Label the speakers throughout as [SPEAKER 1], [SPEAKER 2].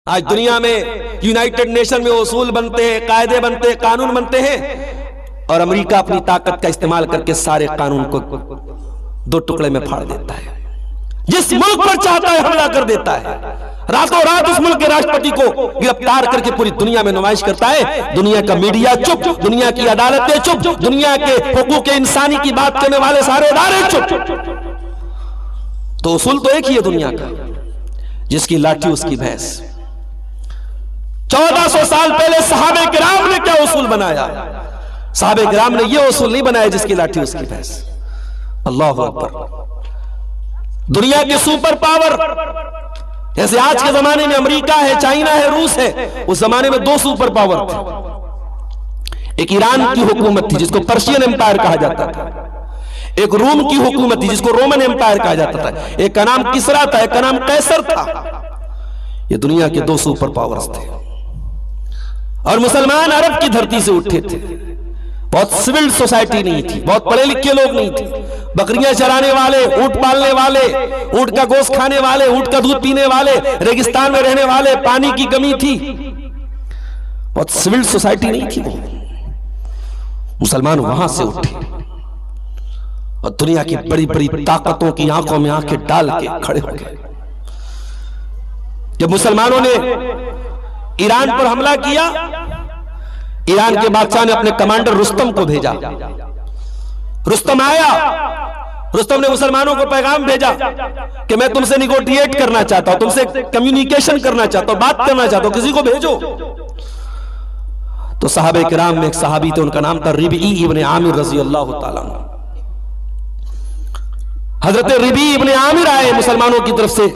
[SPEAKER 1] आज दुनिया में यूनाइटेड नेशन में उसूल बनते हैं, कायदे बनते हैं, कानून बनते हैं, और अमेरिका अपनी ताकत का इस्तेमाल करके सारे कानून को दो टुकड़े में फाड़ देता है। जिस मुल्क पर चाहता है हमला कर देता है। रातों रात उस मुल्क के राष्ट्रपति को गिरफ्तार करके पूरी दुनिया में नुमाइश करता है। दुनिया का मीडिया चुप, दुनिया की अदालतें चुप, दुनिया के हुकूक इंसानी की बात करने वाले सारे इदारे चुप। तो उसूल तो एक ही है दुनिया का, जिसकी लाठी उसकी भैंस। 1400 साल पहले सहाबे किराम ने क्या उसूल बनाया? सहाबे किराम ने यह उसूल नहीं बनाया जिसकी लाठी उसकी भैंस। अल्लाहु अकबर। दुनिया के सुपर पावर, जैसे आज के जमाने में अमेरिका है, चाइना है, रूस है, उस जमाने में दो सुपर पावर थे। एक ईरान की हुकूमत थी जिसको पर्शियन एम्पायर कहा जाता था, एक रोम की हुकूमत थी जिसको रोमन एम्पायर कहा जाता था, एक का नाम किसरा था, एक का नाम कैसर था। ये दुनिया के दो सुपर पावर्स थे। और मुसलमान अरब की धरती से उठे थे। बहुत सिविल सोसाइटी नहीं थी, बहुत पढ़े लिखे लोग नहीं थे। बकरियां चराने वाले, ऊंट पालने वाले, ऊंट का गोश्त खाने वाले, ऊंट का दूध पीने वाले, रेगिस्तान में रहने वाले, पानी की कमी थी, बहुत सिविल सोसाइटी नहीं थी। वो मुसलमान वहां से उठे और दुनिया की बड़ी बड़ी ताकतों की आंखों में आंखें डाल के खड़े हो गए। जब मुसलमानों ने ईरान पर हमला किया, ईरान के बादशाह ने अपने कमांडर रुस्तम को भेजा। रुस्तम आया, रुस्तम ने मुसलमानों को पैगाम भेजा कि मैं तुमसे निगोटिएट करना चाहता हूं, तुमसे कम्युनिकेशन करना चाहता हूं, बात करना चाहता हूं, किसी को भेजो। तो सहाबे किराम में एक सहाबी थे, उनका नाम था रिबी इब्ने आमिर रजी अल्लाह ताला अन्हु। हजरत रिबी इब्ने आमिर आए मुसलमानों की तरफ से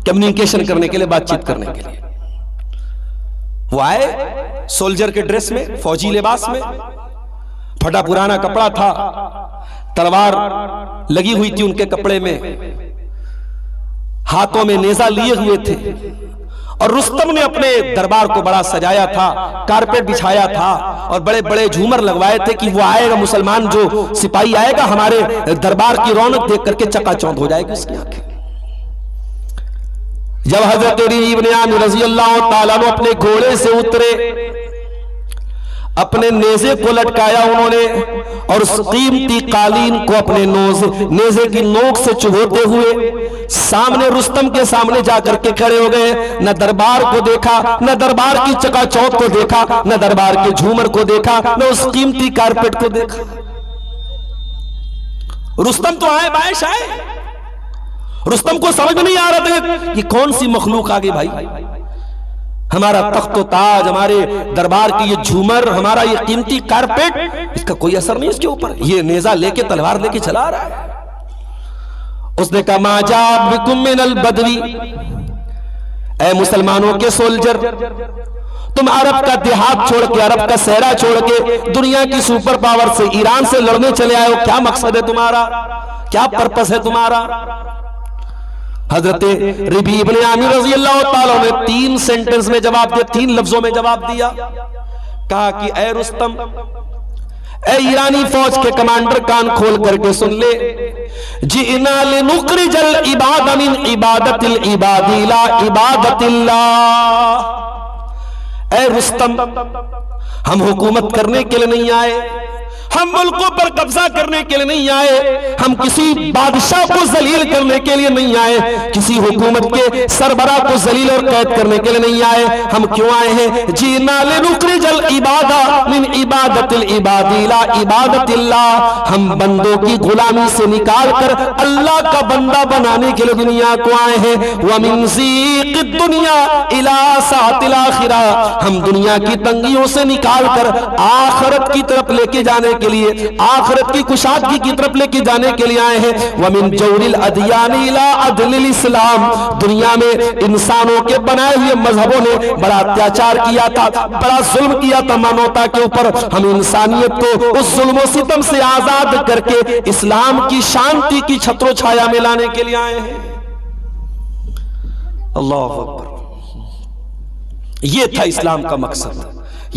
[SPEAKER 1] कम्युनिकेशन करने के लिए, बातचीत करने के लिए। वो आए सोल्जर के ड्रेस में, फौजी लिबास में, फटा पुराना कपड़ा था, तलवार लगी हुई थी उनके कपड़े में, हाथों में नेजा लिए हुए थे। और रुस्तम ने अपने दरबार को बड़ा सजाया था, कारपेट बिछाया था और बड़े बड़े झूमर लगवाए थे कि वो आएगा, मुसलमान जो सिपाही आएगा हमारे दरबार की रौनक देख करके चकाचौंध हो जाएगी उसकी आंखें। जब हजरत इब्ने आमिर रज़ी अल्लाह ताला अन्हु अपने घोड़े से उतरे, अपने नेज़े को लटकाया उन्होंने और उस कीमती कालीन को अपने नेज़े की नोक से चुभोते हुए सामने रुस्तम के सामने जाकर के खड़े हो गए। न दरबार को देखा, न दरबार की चकाचौंध को देखा, न दरबार के झूमर को देखा, न उस कीमती कारपेट को देखा। रुस्तम तो आए बायश आए, रुस्तम को समझ में नहीं आ रहा था कि कौन सी मखलूक आ गई भाई। हमारा तख्त ताज, हमारे दरबार की ये झूमर, हमारा ये कीमती कारपेट, इसका कोई असर नहीं इसके ऊपर। ये नेजा लेके, तलवार लेके चला रहा है। उसने कहा माजा बिकुम मिनल बदवी, ऐ मुसलमानों के सोल्जर, तुम अरब का देहात छोड़ के, अरब का सहरा छोड़ के दुनिया की सुपर पावर से, ईरान से लड़ने चले आए हो। क्या मकसद है तुम्हारा, क्या पर्पस है तुम्हारा? हजरत रिबी इब्ने आमिर रज़ी अल्लाह ताला ने 3 सेंटेंस में जवाब दिया, 3 लफ्जों में जवाब दिया। कहा कि ऐ रुस्तम, ऐ ईरानी फौज के कमांडर, कान खोल करके सुन ले। जिना लिनुखरिजल इबाद मिन इबादतिल इबादी ला इबादतिल्लाह। ऐ रुस्तम, हम हुकूमत करने के लिए नहीं आए, हम मुल्कों पर कब्जा करने के लिए नहीं आए, हम किसी बादशाह को जलील करने के लिए नहीं आए, किसी हुकूमत के सरबराह को जलील और कैद करने के लिए नहीं आए। हम क्यों आए हैं? जीना लिनुखरिजल इबादा मिन इबादतिल इबादी ला इबादतिल्लाह। हम बंदों की गुलामी से निकाल कर अल्लाह का बंदा बनाने के लिए दुनिया को आए हैं। व मिन ज़ीक़िद दुनिया इला सातिल आखिरा, हम दुनिया की तंगियों से निकाल कर आखिरत की तरफ लेके जाने के लिए, आखिरत की कुशादगी की तरफ लेके जाने के लिए आए हैं। वमिन जौरिल अदियानी इला अदलिल इस्लाम, दुनिया में इंसानों के बनाए हुए मजहबों ने बड़ा अत्याचार किया था, बड़ा जुल्म किया था मानवता के ऊपर। हम इंसानियत को उस जुल्म सितम से आजाद करके इस्लाम की शांति की छत्रो छाया में लाने के लिए आए हैं। अल्लाह अकबर। ये था इस्लाम का मकसद,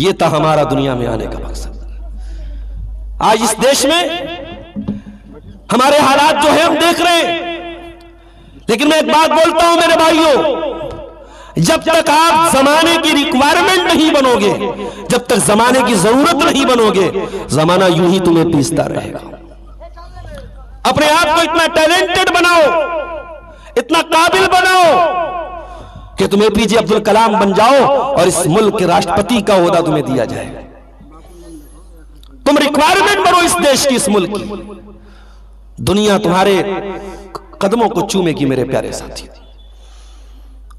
[SPEAKER 1] ये था हमारा दुनिया में आने का मकसद। आज इस देश में हमारे हालात जो है हम देख रहे हैं, लेकिन मैं एक बात बोलता हूं मेरे भाइयों, जब तक आप जमाने की रिक्वायरमेंट नहीं बनोगे, जब तक जमाने की जरूरत नहीं बनोगे, जमाना यूं ही तुम्हें पीसता रहेगा। अपने आप को इतना टैलेंटेड बनाओ, इतना काबिल बनाओ कि तुम एपीजे अब्दुल कलाम बन जाओ और इस मुल्क के राष्ट्रपति का ओहदा तुम्हें दिया जाए। तुम रिक्वायरमेंट बनो इस देश की, इस मुल्क की। दुनिया तुम्हारे कदमों को चूमेगी मेरे प्यारे साथी।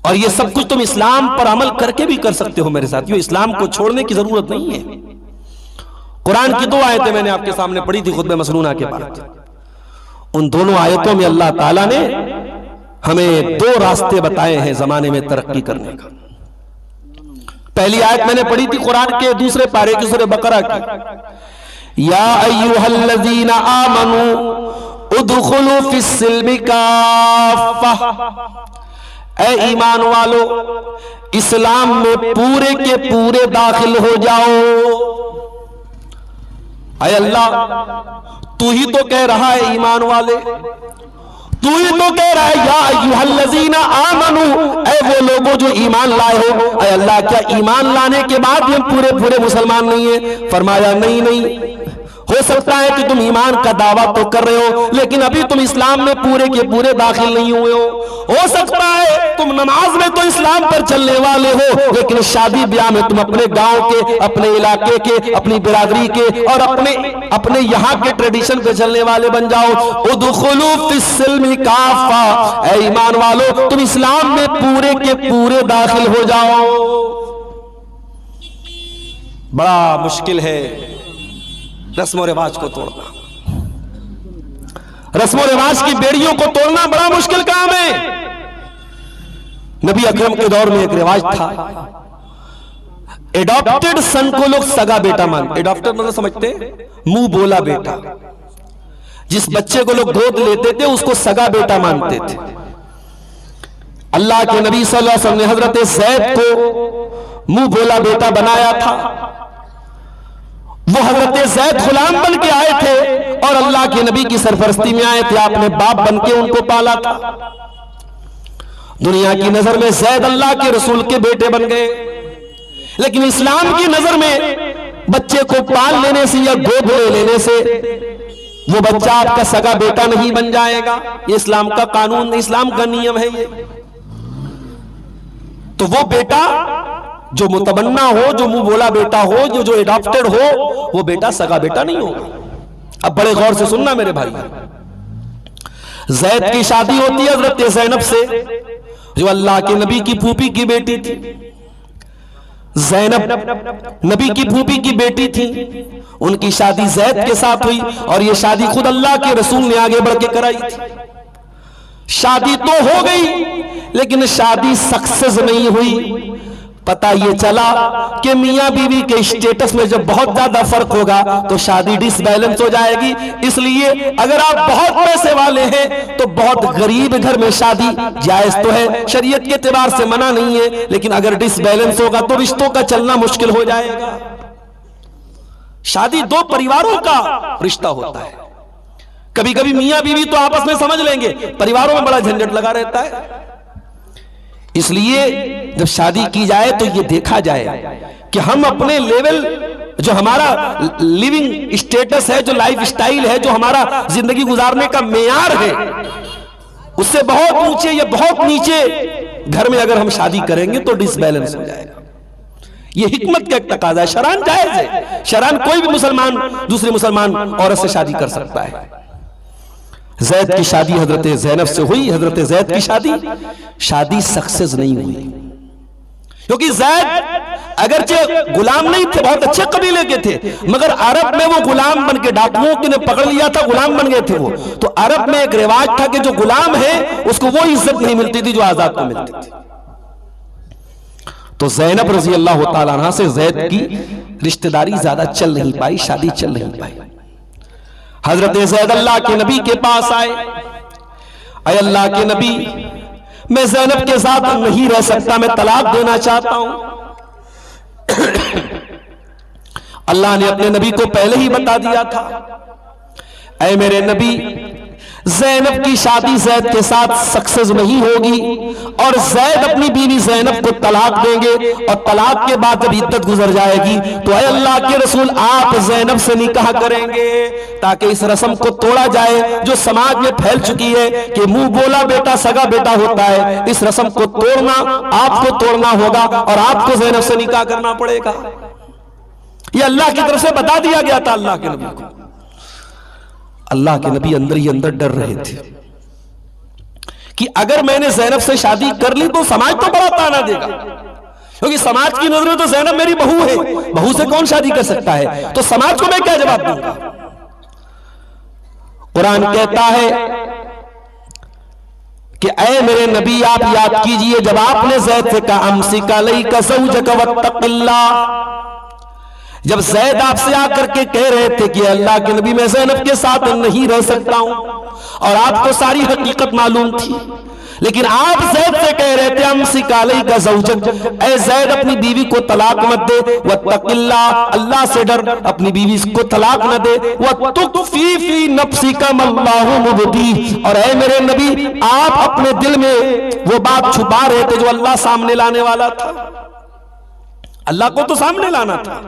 [SPEAKER 1] और ये सब कुछ तुम इस्लाम पर अमल करके भी कर सकते हो मेरे साथियों। इस्लाम को छोड़ने की जरूरत नहीं है। कुरान की 2 आयतें मैंने आपके सामने पढ़ी थी खुतबे मसनूना के बाद। उन दोनों आयतों में अल्लाह ताला ने हमें 2 रास्ते बताए हैं जमाने में तरक्की करने का। पहली आयत मैंने पढ़ी थी कुरान के 2 पारे की सूरह बकरा की, या अय्युहल्लज़ीना आमनू उदखुलू फिस्सिल्मि काफ़ा, ऐ ईमान वालो इस्लाम में पूरे के पूरे दाखिल हो जाओ। ऐ अल्लाह, तू ही तो कह रहा है ईमान वाले, तू ही तो कह रहा है या अय्युहल्लज़ीना आमनू, ऐ वो लोगों जो ईमान लाए हो। ऐ अल्लाह, क्या ईमान लाने के बाद भी हम पूरे पूरे मुसलमान नहीं है? फरमाया नहीं नहीं, हो सकता है कि तुम ईमान का दावा तो कर रहे हो लेकिन अभी तुम इस्लाम में पूरे के पूरे दाखिल नहीं हुए हो सकता है तुम नमाज में तो इस्लाम पर चलने वाले हो लेकिन शादी ब्याह में तुम अपने गांव के, अपने इलाके के, अपनी बिरादरी के और अपने यहाँ के ट्रेडिशन पे चलने वाले बन जाओ। उदखुलू फिस्सिल्मि काफ़ा, ऐ ईमान वालो तुम इस्लाम में पूरे के पूरे दाखिल हो जाओ। बड़ा मुश्किल है रस्म रिवाज को तोड़ना, रस्म रिवाज की बेड़ियों को तोड़ना बड़ा मुश्किल काम है। नबी अकरम के दौर में एक रिवाज था, एडॉप्टेड सन को लोग सगा बेटा मानते। एडॉप्टेड मतलब समझते, मुंह बोला बेटा। जिस बच्चे को लोग गोद लेते थे उसको सगा बेटा मानते थे। अल्लाह के नबी सल्लल्लाहु अलैहि वसल्लम ने हजरत ज़ैद को मुंह बोला बेटा बनाया था। वो हजरत ज़ैद गुलाम बन के आए थे और अल्लाह के नबी की सरपरस्ती में आए थे। आपने बाप बन के उनको पाला था। दुनिया की नजर में ज़ैद अल्लाह के रसूल के बेटे बन गए, लेकिन इस्लाम की नजर में बच्चे को पाल लेने से या गोद ले लेने से वो बच्चा आपका सगा बेटा नहीं बन जाएगा। ये इस्लाम का कानून, इस्लाम का नियम है ये। तो वो बेटा जो मुतबन्ना हो, जो मुंह बोला बेटा हो, जो एडॉप्टेड हो, वो बेटा सगा बेटा नहीं होगा। अब बड़े गौर से सुनना मेरे भाई, ज़ैद की शादी होती है हज़रत ज़ैनब से, जो अल्लाह के नबी की फूफी की बेटी थी। ज़ैनब नबी की फूफी की बेटी थी, उनकी शादी ज़ैद के साथ हुई और ये शादी खुद अल्लाह के रसूल ने आगे बढ़ के कराई थी। शादी तो हो गई लेकिन शादी सक्सेस नहीं हुई। पता ये चला कि मियां बीवी के स्टेटस में जब बहुत ज्यादा फर्क होगा तो शादी डिसबैलेंस हो जाएगी। इसलिए अगर आप बहुत पैसे वाले हैं तो बहुत गरीब घर में शादी जायज तो है, शरीयत के एतबार से मना नहीं है, लेकिन अगर डिसबैलेंस होगा तो रिश्तों का चलना मुश्किल हो जाएगा। शादी 2 परिवारों का रिश्ता होता है। कभी कभी मियां बीवी तो आपस में समझ लेंगे, परिवारों में बड़ा झंझट लगा रहता है। इसलिए जब शादी की जाए तो ये देखा जाए कि हम अपने लेवल, जो हमारा लिविंग स्टेटस है, जो लाइफ स्टाइल है, जो हमारा जिंदगी गुजारने का मेयार है, उससे बहुत ऊंचे या बहुत नीचे घर में अगर हम शादी करेंगे तो डिसबैलेंस हो जाएगा। ये हिकमत का एक तकाजा है। शरान जायज है, शरान कोई भी मुसलमान दूसरे मुसलमान औरत से शादी कर सकता है। ज़ैद की शादी हजरत ज़ैनब से हुई। हजरत ज़ैद की शादी सक्सेस नहीं हुई, क्योंकि ज़ैद अगरचे गुलाम नहीं थे, बहुत अच्छे कबीले के थे, मगर अरब में वो गुलाम बन के, डाकुओं ने पकड़ लिया था, गुलाम बन गए थे वो। तो अरब में एक रिवाज था कि जो गुलाम है उसको वो इज्जत नहीं मिलती थी जो आजाद को मिलती थी। तो ज़ैनब रजी अल्लाह तआला अन्हा से ज़ैद की रिश्तेदारी ज्यादा चल नहीं पाई, शादी चल नहीं पाई। हजरत ज़ैद अल्लाह के नबी के पास आए, अय अल्लाह के नबी, मैं ज़ैनब के साथ नहीं रह सकता, मैं तलाक देना चाहता हूं। अल्लाह ने अपने नबी को पहले ही बता दिया था, अय मेरे नबी, ज़ैनब की शादी ज़ैद के साथ सक्सेस नहीं होगी और ज़ैद अपनी बीवी ज़ैनब को तलाक देंगे और तलाक के बाद जब इद्दत गुजर जाएगी तो ऐ अल्लाह के रसूल आप ज़ैनब से निकाह करेंगे ताकि इस रस्म को तोड़ा जाए जो समाज में फैल चुकी है कि मुंह बोला बेटा सगा बेटा होता है। इस रस्म को तोड़ना आपको तोड़ना होगा और आपको ज़ैनब से निकाह करना पड़ेगा। यह अल्लाह की तरफ से बता दिया गया था अल्लाह के नबी को। अल्लाह के नबी अंदर ही अंदर डर रहे थे कि अगर मैंने ज़ैनब से शादी कर ली तो समाज तो बड़ा ताना देगा, क्योंकि समाज की नजर में तो ज़ैनब मेरी बहू है, बहू से कौन शादी कर सकता है, तो समाज को मैं क्या जवाब दूंगा। कुरान कहता है कि ऐ मेरे नबी आप याद कीजिए जब आपने ज़ैद से कहा अमसिक अलैका ज़ौजक वत्तक़िल्लाह, जब ज़ैद आपसे आकर के कह रहे थे कि अल्लाह के नबी मैं ज़ैनब के साथ नहीं रह सकता हूं और आपको सारी हकीकत मालूम थी, लेकिन आप ज़ैद से कह रहे थे अमसिक अलैका ज़ौजक, ऐ ज़ैद अपनी बीवी को तलाक मत दे, वत्तक़िल्लाह अल्लाह से डर, अपनी बीवी को तलाक न दे, वतुख़फ़ी फ़ी नफ़्सिका मल्लाहु मुबदी, और ऐ मेरे नबी आप अपने दिल में वो बात छुपा रहे थे जो अल्लाह सामने लाने वाला था। अल्लाह को तो सामने लाना था,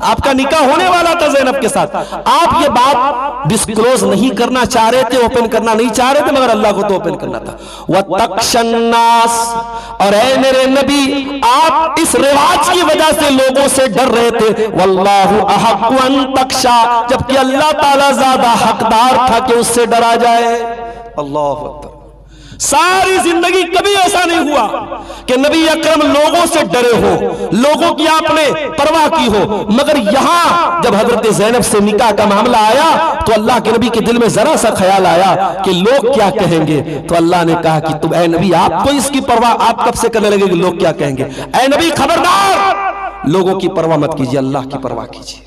[SPEAKER 1] आपका निकाह होने वाला था ज़ैनब के साथ, आप ये बात डिस्क्लोज नहीं करना चाह रहे थे, ओपन करना नहीं चाह रहे थे, मगर अल्लाह को तो ओपन करना था। वतख्शन्नास, और ऐ मेरे नबी आप इस रिवाज की वजह से लोगों से डर रहे थे, वल्लाहु अहक्कु अन तख्शा, जबकि अल्लाह ताला ज्यादा हकदार था कि उससे डरा जाए। अल्लाह अकबर। सारी जिंदगी कभी ऐसा नहीं हुआ कि नबी अकरम लोगों से डरे हो, लोगों की आपने परवाह की हो, मगर यहां जब हजरत ज़ैनब से निकाह का मामला आया तो अल्लाह के नबी के दिल में जरा सा ख्याल आया कि लोग क्या कहेंगे, तो अल्लाह ने कहा कि तुम ऐ नबी आपको इसकी परवाह आप कब से करने लगे कि लोग क्या कहेंगे। ऐ नबी खबरदार, लोगों की परवाह मत कीजिए, अल्लाह की परवाह कीजिए।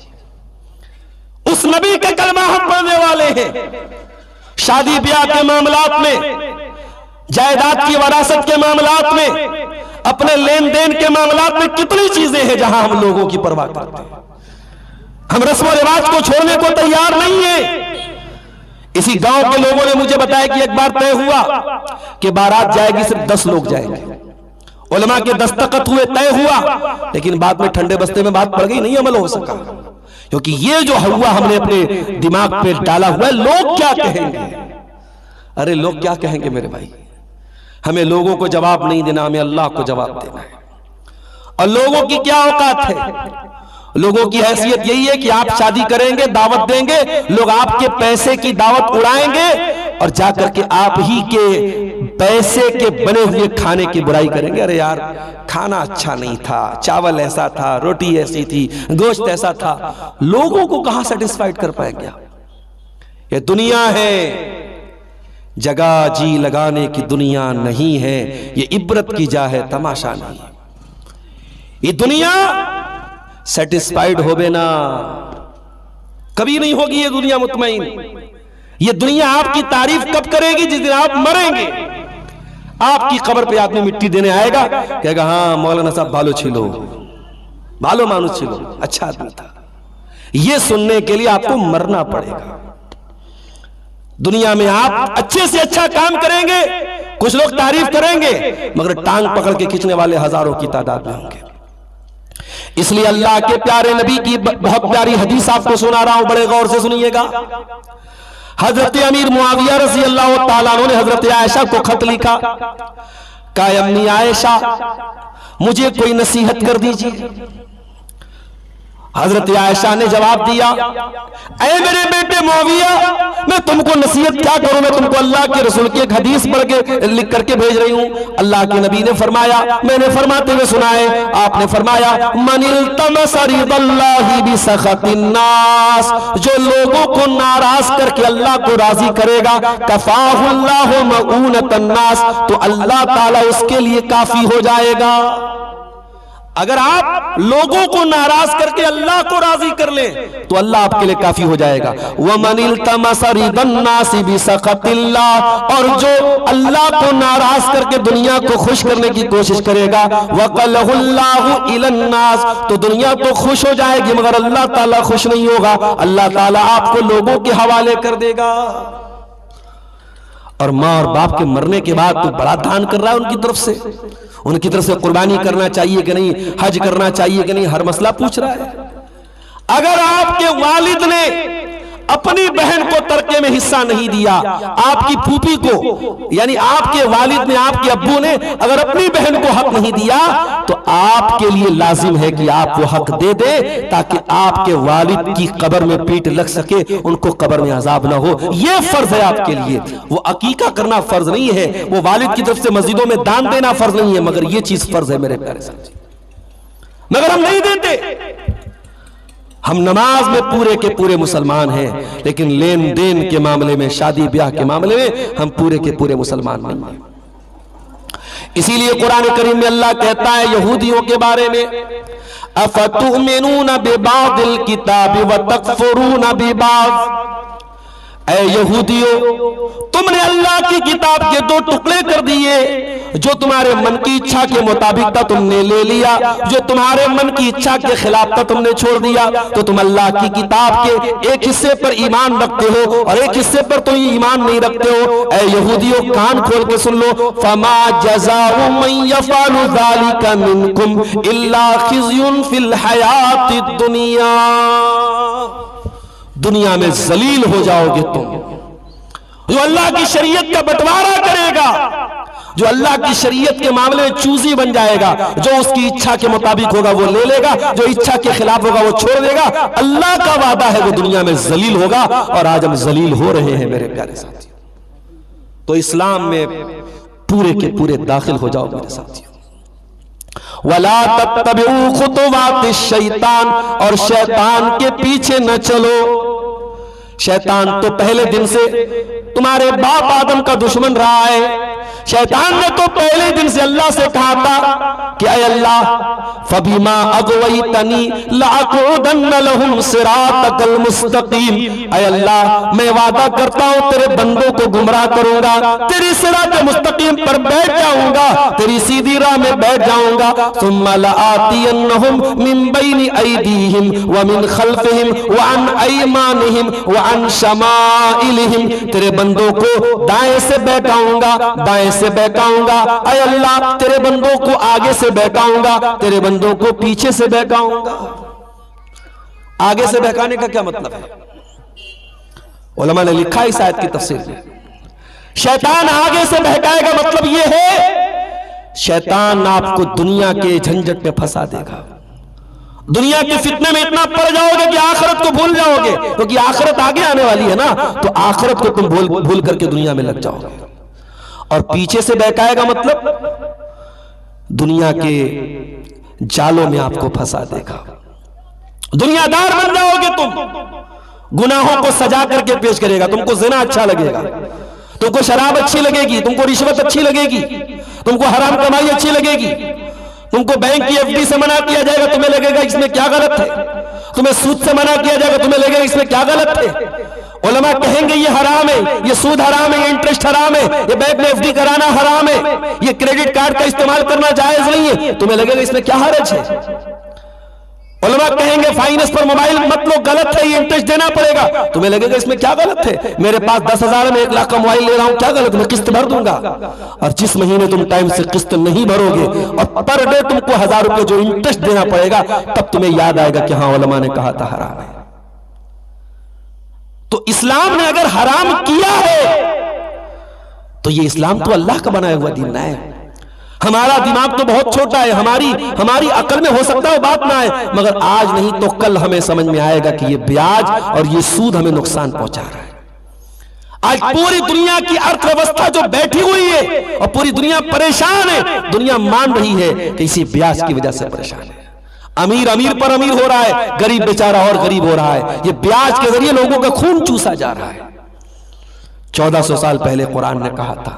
[SPEAKER 1] उस नबी के कलमा हम पढ़ने वाले हैं। शादी ब्याह के मामलात में, जायदाद की वरासत के मामलात में, अपने लेन देन के मामलात में कितनी चीजें हैं जहां हम लोगों की परवाह करते हैं। हम रस्म रिवाज को छोड़ने को तैयार नहीं है। इसी गांव के लोगों ने मुझे बताया कि एक बार तय हुआ कि बारात जाएगी, सिर्फ 10 लोग जाएंगे। उलमा के दस्तखत हुए, तय हुआ, लेकिन बाद में ठंडे बस्ते में बात पड़ गई, नहीं अमल हो सका, क्योंकि ये जो हुआ हमने अपने दिमाग पे डाला हुआ है, लोग क्या कहेंगे। अरे लोग क्या कहेंगे मेरे भाई, हमें लोगों को जवाब नहीं देना, हमें अल्लाह को जवाब देना है। और लोगों की क्या औकात है, लोगों की हैसियत यही है कि आप शादी करेंगे, दावत देंगे, लोग आपके पैसे की दावत उड़ाएंगे और जाकर के आप ही के पैसे के बने हुए खाने की बुराई करेंगे। अरे यार खाना अच्छा नहीं था, चावल ऐसा था, रोटी ऐसी थी, गोश्त ऐसा था। लोगों को कहां सेटिस्फाइड कर पाएंगे। ये दुनिया है, जगह जी लगाने की दुनिया नहीं है, ये इबरत की जा है, तमाशा नहीं। ये दुनिया सेटिस्फाइड होवे ना, कभी नहीं होगी ये दुनिया मुतमईन। ये दुनिया आपकी तारीफ कब करेगी, जिस दिन आप मरेंगे। आपकी कब्र पे आदमी मिट्टी देने आएगा, कहेगा हाँ मौलाना साहब बालो छिलो, बालो मानुस छिलो, अच्छा आदमी था। ये सुनने के लिए आपको मरना पड़ेगा। दुनिया में आप अच्छे से अच्छा काम करेंगे, कुछ लोग तारीफ करेंगे, मगर टांग पकड़ के खींचने वाले हजारों की तादाद में होंगे। इसलिए अल्लाह के प्यारे नबी की बहुत प्यारी हदीस आपको सुना रहा हूं, बड़े गौर से सुनिएगा। हजरत अमीर मुआविया रज़ी अल्लाह ताला अन्हु ने हजरत आयशा को खत लिखा, कहा अम्मी आयशा मुझे कोई नसीहत कर दीजिए। हजरत आयशा ने जवाब दिया, ऐ मेरे बेटे मुआविया, मैं तुमको नसीहत क्या करूं, मैं तुमको अल्लाह के रसूल की एक हदीस पढ़ के लिख करके भेज रही हूं। अल्लाह के नबी ने फरमाया, मैंने फरमाते हुए सुना है, आपने फरमाया मनिल तमसा रिदल्लाहि बिसखतिन्नास, जो लोगों को नाराज करके अल्लाह को राजी करेगा, कफाहुल्लाहु मऊनतन्नास, तो अल्लाह ताला उसके लिए काफी हो जाएगा। अगर आप लोगों को नाराज करके अल्लाह को राजी कर ले तो अल्लाह आपके लिए काफी हो जाएगा। वमनिल तमसा रिदन्नासि बिसखतिल्लाह, और जो अल्लाह को नाराज करके दुनिया को खुश करने की कोशिश करेगा, वकलहुल्लाहु इलन्नास, तो दुनिया तो खुश हो जाएगी मगर अल्लाह ताला खुश नहीं होगा। अल्लाह ताला आपको लोगों के हवाले कर देगा। और माँ और बाप के मरने के बाद तू बड़ा दान कर रहा है उनकी तरफ से कुर्बानी करना चाहिए कि नहीं, हज करना चाहिए कि नहीं, हर मसला पूछ रहा है। अगर आपके वालिद ने अपनी बहन को तरके में हिस्सा नहीं दिया, आपकी फूफी को यानी आपके वालिद ने, आपके अब्बू ने अगर अपनी बहन को हक नहीं दिया, तो आपके लिए लाजिम है कि आप वो हक दे दे, ताकि आपके वालिद की कब्र में पीठ लग सके, उनको कब्र में अजाब ना हो। ये फर्ज है आपके लिए। वो अकीका करना फर्ज नहीं है, वो वालिद की तरफ से मस्जिदों में दान देना फर्ज नहीं है, मगर ये चीज फर्ज है मेरे प्यारे साथी। मगर हम नहीं देते। हम नमाज में पूरे के पूरे मुसलमान हैं, लेकिन लेन देन के मामले में, शादी ब्याह के मामले में हम पूरे के पूरे मुसलमान नहीं हैं। इसीलिए कुरान करीम में अल्लाह कहता है यहूदियों के बारे में, अफतुमिनून बिबादिल किताबि व तकफुरून बिबाद। ऐ यहूदियों, तुमने अल्लाह की किताब के दो टुकड़े कर दिए, जो तुम्हारे मन की इच्छा के मुताबिक था तुमने ले लिया, जो तुम्हारे मन की इच्छा के खिलाफ था तुमने छोड़ दिया। तो तुम अल्लाह की किताब के एक हिस्से पर ईमान रखते हो और एक हिस्से पर तुम ईमान नहीं रखते हो। ऐ यहूदियों, कान खोल के सुन लो, फमा जज़ाउ मन यफ़अलु ज़ालिका मिनकुम इल्ला खिज़्युन फिल हयातिद दुनिया। दुनिया में जलील हो जाओगे तुम। जो अल्लाह की शरीयत का बंटवारा करेगा, जो अल्लाह की शरीयत के मामले में चूजी बन जाएगा, जो उसकी इच्छा के मुताबिक होगा वो ले लेगा, जो इच्छा के खिलाफ होगा वो छोड़ देगा, अल्लाह का वादा है वो दुनिया में जलील होगा। और आज हम जलील हो रहे हैं मेरे प्यारे साथियों। तो इस्लाम में पूरे के पूरे दाखिल हो जाओ मेरे साथियों। वला तत्तबिउ खुतुवातिश शैतान, और शैतान के पीछे न चलो। शैतान तो पहले दिन से तुम्हारे बाप आदम का दुश्मन रहा है। शैतान ने तो पहले दिन से अल्लाह से कहा था कि ऐ अल्लाह, फबीमा अगवैतनी लअक़उदन्न लहुम सिरातकल मुस्तकीम। ऐ अल्लाह, मैं वादा करता हूं तेरे बंदों को गुमराह करूंगा, तेरी सिरात मुस्तकीम पर बैठ जाऊंगा, तेरी सीधी राह में बैठ जाऊंगा। सुम्मा लआतियन्नहुम मिन बैनि ऐदीहिम व मिन खल्फिहिम व अन अयमानिहिम व अन शमाइलिहिम। तेरे बंदों को दाएं से बैठाऊंगा, बाएं से बैठाऊंगा। ऐ अल्लाह, तेरे बंदों को आगे से बैठाऊंगा, तेरे बंदों को पीछे से बैठाऊंगा। आगे से बहकाने का क्या मतलब है? उलमा ने लिखा इस आयत की तफसीर में, शैतान आगे से बहकाएगा मतलब यह है, शैतान आपको दुनिया के झंझट में फंसा देगा। दुनिया के फितने में इतना पड़ जाओगे कि आखिरत को भूल जाओगे, क्योंकि आखिरत आगे आने वाली है ना, तो आखिरत को तुम भूल करके दुनिया में लग जाओगे। और पीछे से बहकाएगा मतलब दुनिया के जालों में आपको फंसा देगा। दुनियादार बन जाओगे तुम, गुनाहों को सजा करके पेश करेगा। तुमको ज़िना अच्छा लगेगा, तुमको शराब अच्छी लगेगी, तुमको रिश्वत अच्छी लगेगी, तुमको हराम कमाई अच्छी लगेगी, तुमको बैंक की एफडी से मना किया जाएगा, तुम्हें लगेगा इसमें क्या गलत है। तुम्हें सूद से मना किया जाएगा, तुम्हें लगेगा इसमें क्या गलत है। उलमा कहेंगे ये हराम है, ये सूद हराम है, ये इंटरेस्ट हराम है, ये बैंक में एफडी कराना हराम है, ये क्रेडिट कार्ड का इस्तेमाल करना जायज नहीं है, तुम्हें लगेगा इसमें क्या हर्ज है। उलमा कहेंगे फाइनेंस पर मोबाइल मत लो, गलत है, ये इंटरेस्ट देना पड़ेगा, तुम्हें लगेगा इसमें क्या गलत है। मेरे पास 10,000 में 1 लाख का मोबाइल ले रहा हूं, क्या गलत, मैं किस्त भर दूंगा। और जिस महीने तुम टाइम से किस्त नहीं भरोगे और पर डे तुमको 1000 रुपए जो इंटरेस्ट देना पड़ेगा, तब तुम्हें याद आएगा कि हाँ उलमा ने कहा था हराम है। तो इस्लाम ने अगर हराम किया है तो ये इस्लाम तो अल्लाह का बनाया हुआ दीन है। हमारा दिमाग तो बहुत छोटा है, हमारी अकल में हो सकता है बात ना है, मगर आज नहीं तो कल हमें समझ में आएगा कि ये ब्याज और ये सूद हमें नुकसान पहुंचा रहा है। आज पूरी दुनिया की अर्थव्यवस्था जो बैठी हुई है और पूरी दुनिया परेशान है, दुनिया मान रही है कि इसी ब्याज की वजह से परेशान है। अमीर अमीर पर अमीर हो रहा है, गरीब बेचारा और गरीब हो रहा है। ये ब्याज के जरिए लोगों का खून चूसा जा रहा है। 1400 साल पहले कुरान ने कहा था,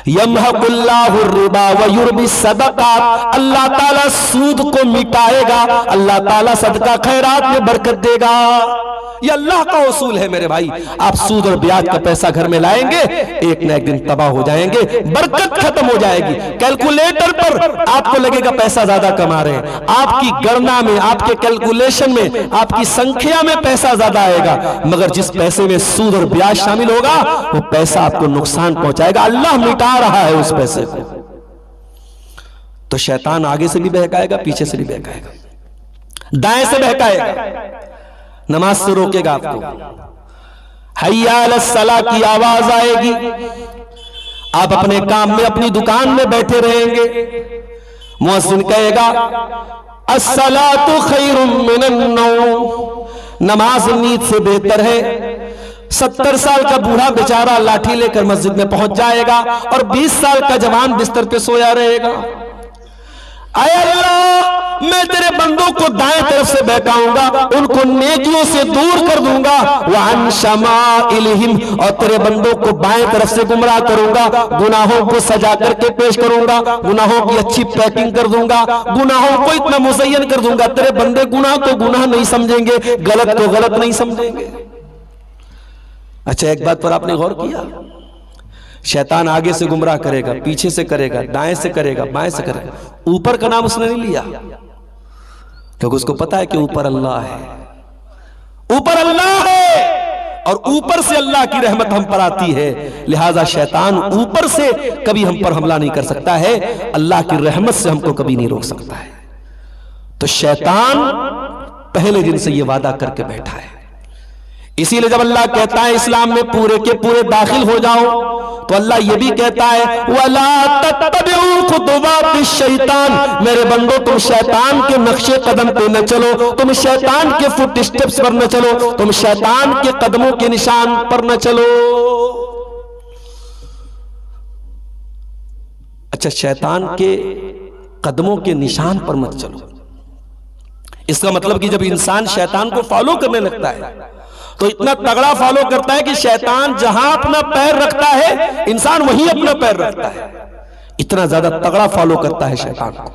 [SPEAKER 1] यमहकुल्लाहु रिबा व युर्बी सदकात, अल्लाह ताला सूद को मिटाएगा, अल्लाह ताला सदका खैरात में बरकत देगा। ये अल्लाह का उसूल है मेरे भाई। आप सूद और ब्याज का पैसा घर में लाएंगे, एक ना एक दिन तबाह हो जाएंगे, बरकत खत्म हो जाएगी। कैलकुलेटर पर आपको लगेगा पैसा ज्यादा कमा रहे हैं, आपकी गणना में, आपके कैलकुलेशन में, आपकी संख्या में पैसा ज्यादा आएगा, मगर जिस पैसे में सूद और ब्याज शामिल होगा वो पैसा आपको नुकसान पहुंचाएगा। अल्लाह मिटा रहा है उस पैसे को। तो शैतान आगे से भी बहकाएगा, पीछे से भी बहकाएगा, दाएं से बहकाएगा, नमाज से रोकेगा आपको। हय्या अलस सलाह की आवाज आएगी, आप अपने काम में, अपनी दुकान में बैठे रहेंगे, मुअज्जिन कहेगा अस्सलातु खैरुम मिनन नौम, नमाज नींद से बेहतर है। 70 साल का बूढ़ा बेचारा लाठी लेकर मस्जिद में पहुंच जाएगा और 20 साल का जवान बिस्तर पे सोया रहेगा। आय अल्लाह, मैं तेरे बंदों को दाएं तरफ से बहकाऊंगा, उनको नेकियों से दूर कर दूंगा, वअन शमाइलिहिम, और तेरे बंदों को बाएं तरफ से गुमराह करूंगा, गुनाहों को सजा करके पेश करूंगा, गुनाहों की अच्छी पैकिंग कर दूंगा, गुनाहों को इतना मुज़य्यन कर दूंगा, तेरे बंदे गुनाह को गुनाह नहीं समझेंगे, गलत को गलत नहीं समझेंगे। अच्छा, एक बात पर आपने गौर किया, शैतान आगे से गुमराह करेगा, पीछे से करेगा, दाएं से करेगा, बाएं से करेगा, ऊपर का नाम उसने नहीं लिया, क्योंकि उसको पता है कि ऊपर अल्लाह है, ऊपर अल्लाह है और ऊपर से अल्लाह की रहमत हम पर आती है, लिहाजा शैतान ऊपर से कभी हम पर हमला नहीं कर सकता है, अल्लाह की रहमत से हमको कभी नहीं रोक सकता है। तो शैतान पहले दिन से यह वादा करके बैठा है। इसीलिए जब अल्लाह कहता है इस्लाम में पूरे के पूरे दाखिल हो जाओ, तो अल्लाह यह भी कहता है वला तत्तबिउ खुतुवातिश शैतान, मेरे बंदो तुम शैतान के नक्शे कदम पे न चलो, तुम शैतान के फुट स्टेप्स पर न चलो, तुम शैतान के कदमों के निशान पर न चलो। अच्छा, शैतान के कदमों के निशान पर मत चलो, इसका मतलब कि जब इंसान शैतान को फॉलो करने लगता है तो इतना तगड़ा फॉलो करता है कि शैतान जहां अपना पैर रखता है इंसान वहीं अपना पैर रखता है, इतना ज्यादा तगड़ा फॉलो करता है शैतान को।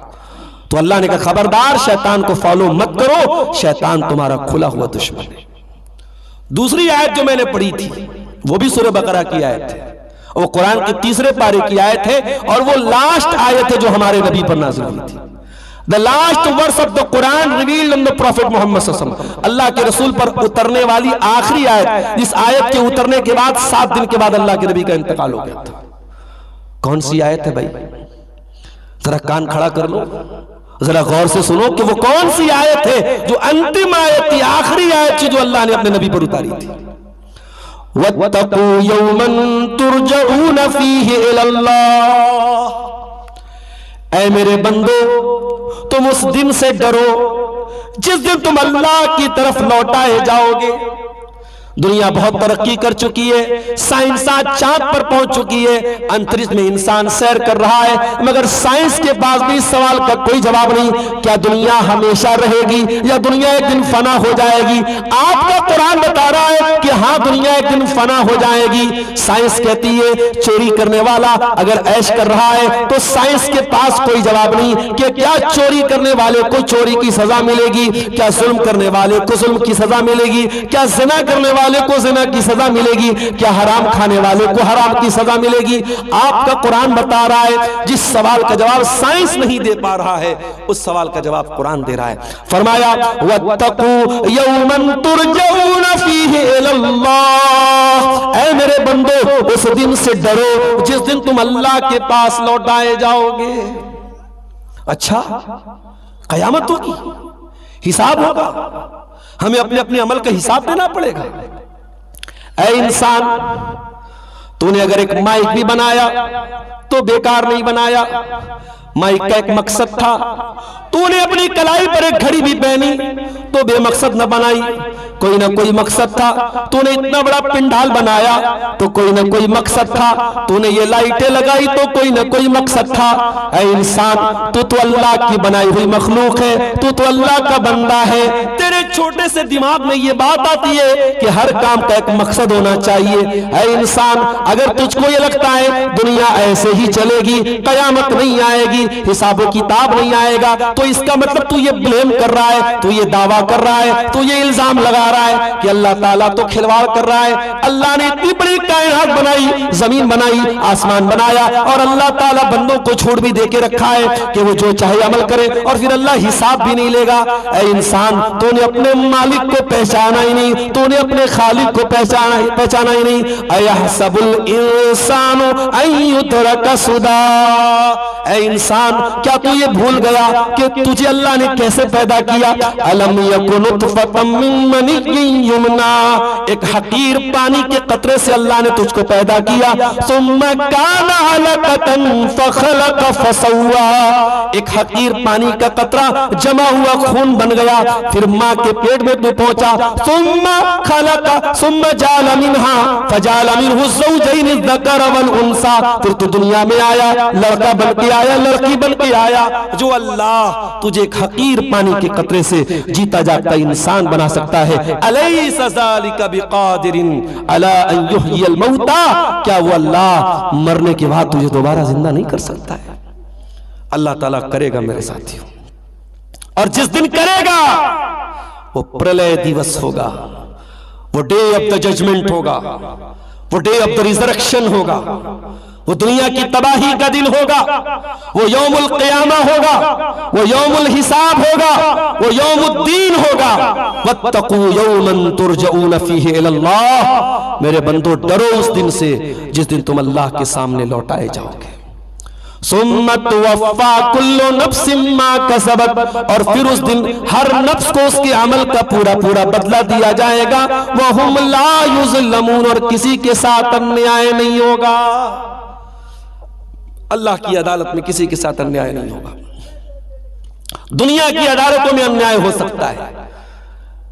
[SPEAKER 1] तो अल्लाह ने कहा खबरदार शैतान को फॉलो मत करो, शैतान तुम्हारा खुला हुआ दुश्मन है। दूसरी आयत जो मैंने पढ़ी थी वो भी सूरह बकरा की आयत है, वो कुरान के 3रे पारे की आयत है और वो लास्ट आयत है जो हमारे नबी पर नाज़िल हुई थी। The last verse of the Quran revealed on the Prophet Muhammad sallallahu alaihi wasallam, अल्लाह के रसूल पर उतरने वाली आखिरी आयत, इस आयत के उतरने के बाद 7 दिन के बाद अल्लाह के नबी का इंतकाल हो गया था। कौन सी आयत है भाई? जरा कान खड़ा कर लो, जरा गौर से सुनो कि वो कौन सी आयत है जो अंतिम आयत थी, आखिरी आयत थी जो अल्लाह ने अपने नबी पर उतारी थी। वत्तकू यौमन तुरजऊन फीहि इलल्लाह, ऐ मेरे बंदो तुम उस दिन से डरो जिस दिन तुम अल्लाह की तरफ लौटाए जाओगे। दुनिया बहुत तरक्की कर चुकी है, साइंस आज चांद पर पहुंच चुकी है, अंतरिक्ष में इंसान सैर कर रहा है, मगर साइंस के पास भी इस सवाल का कोई जवाब नहीं, क्या दुनिया हमेशा रहेगी या दुनिया एक दिन फना हो जाएगी? आपका कुरान बता रहा है कि हाँ दुनिया एक दिन फना हो जाएगी। साइंस कहती है चोरी करने वाला अगर ऐश कर रहा है तो साइंस के पास कोई जवाब नहीं कि क्या चोरी करने वाले को चोरी की सजा मिलेगी, क्या जुल्म करने वाले को जुल्म की सजा मिलेगी, क्या जिना करने वाले को जिना की सजा मिलेगी, क्या हराम खाने वाले को हराम की सजा मिलेगी। आपका कुरान बता रहा है जिस सवाल का जवाब साइंस नहीं दे पा रहा है उस सवाल का जवाब कुरान दे रहा है। फरमाया वत्तकू यौमन तुरजऊन फीहि इलल्लाह, ऐ मेरे बंदो उस दिन से डरो जिस दिन तुम अल्लाह के पास लौटाए जाओगे। अच्छा, कयामत होगी, हिसाब होगा, हमें अपने अपने अमल का हिसाब देना पड़ेगा। ऐ इंसान, तूने अगर एक माइक भी बनाया तो बेकार नहीं बनाया, माइक का एक मकसद था। तूने अपनी कलाई पर एक घड़ी भी पहनी तो बेमकसद न बनाई, कोई ना कोई मकसद था। तूने इतना बड़ा पिंडाल बनाया तो कोई ना कोई मकसद था। तूने ये लाइटें लगाई तो कोई ना कोई मकसद था। ऐ इंसान, तू तो अल्लाह की बनाई हुई मखलूक है, तू तो अल्लाह का बंदा है। तेरे छोटे से दिमाग में ये बात आती है कि हर काम का एक मकसद होना चाहिए। ऐ इंसान, अगर तुझको ये लगता है दुनिया ऐसे ही चलेगी, कयामत नहीं आएगी, हिसाब किताब नहीं आएगा, तो इसका मतलब तू ये ब्लेम कर रहा है, तू ये दावा कर रहा है, तू ये इल्जाम लगा आ रहा है कि अल्लाह ताला तो खिलवाड़ कर रहा है। अल्लाह ने इतनी बड़ी कायनात बनाई, जमीन बनाई, आसमान बनाया, और अल्लाह ताला बंदों को छूट भी देके रखा है कि वो जो चाहे अमल करे, और फिर अल्लाह हिसाब भी नहीं लेगा। ऐ इंसान, तूने अपने मालिक को पहचाना ही नहीं, तूने अपने खालिक को पहचाना ही नहीं। अयहसबुल इंसानु अन युतरका सुदा। ऐ इंसान, क्या तू ये भूल गया कि तुझे अल्लाह ने कैसे पैदा किया? अलम यकुन नुतफतम मिन मनिय्यिन युमना, एक हकीर पानी के कतरे से अल्लाह ने तुझको पैदा किया। सुम्मा काना अलकतन फखलक फसव्वा, एक हकीर पानी का कतरा जमा हुआ खून बन गया, फिर मां के पेट में तू पहुंचा। सुम्मा खलक सुम्मा जाल मिनहा फजाल मिनहु ज़ौजैन ज़कर वल उनसा, फिर तू दुनिया में आया, लड़का बन के आया, लड़की बन के आया। जो अल्लाह तुझे एक हकीर पानी के कतरे से जीता जागता इंसान बना सकता है, अलैसा ज़ालिका बिक़ादिरिन अला अन युह्यिल मौता, क्या वो अल्लाह मरने के बाद तुझे दोबारा जिंदा नहीं कर सकता है? अल्लाह ताला करेगा मेरे साथियों, और जिस दिन करेगा वो प्रलय दिवस होगा, वो डे ऑफ द जजमेंट होगा, वो डे ऑफ द रिजरेक्शन होगा, वो दुनिया की तबाही का दिन होगा, वो यौमुल क़ियामा होगा, वो यौमुल हिसाब होगा, वो यौमुद्दीन होगा। वत्तक़ू यौमन तुरजऊन फ़ीहि इलल्लाह, मेरे बंदो डरो उस दिन से जिस दिन तुम अल्लाह के सामने लौटाए जाओगे। सुम्मा तुवफ़्फ़ा कुल्लु नफ्सिम मा कसबत, और फिर उस दिन हर नफ्स को उसके अमल का पूरा पूरा बदला दिया जाएगा। वहुम ला युज़लमून, और किसी के साथ अन्याय नहीं होगा। अल्लाह की अदालत में किसी के साथ अन्याय नहीं होगा। दुनिया की अदालतों में अन्याय हो सकता है,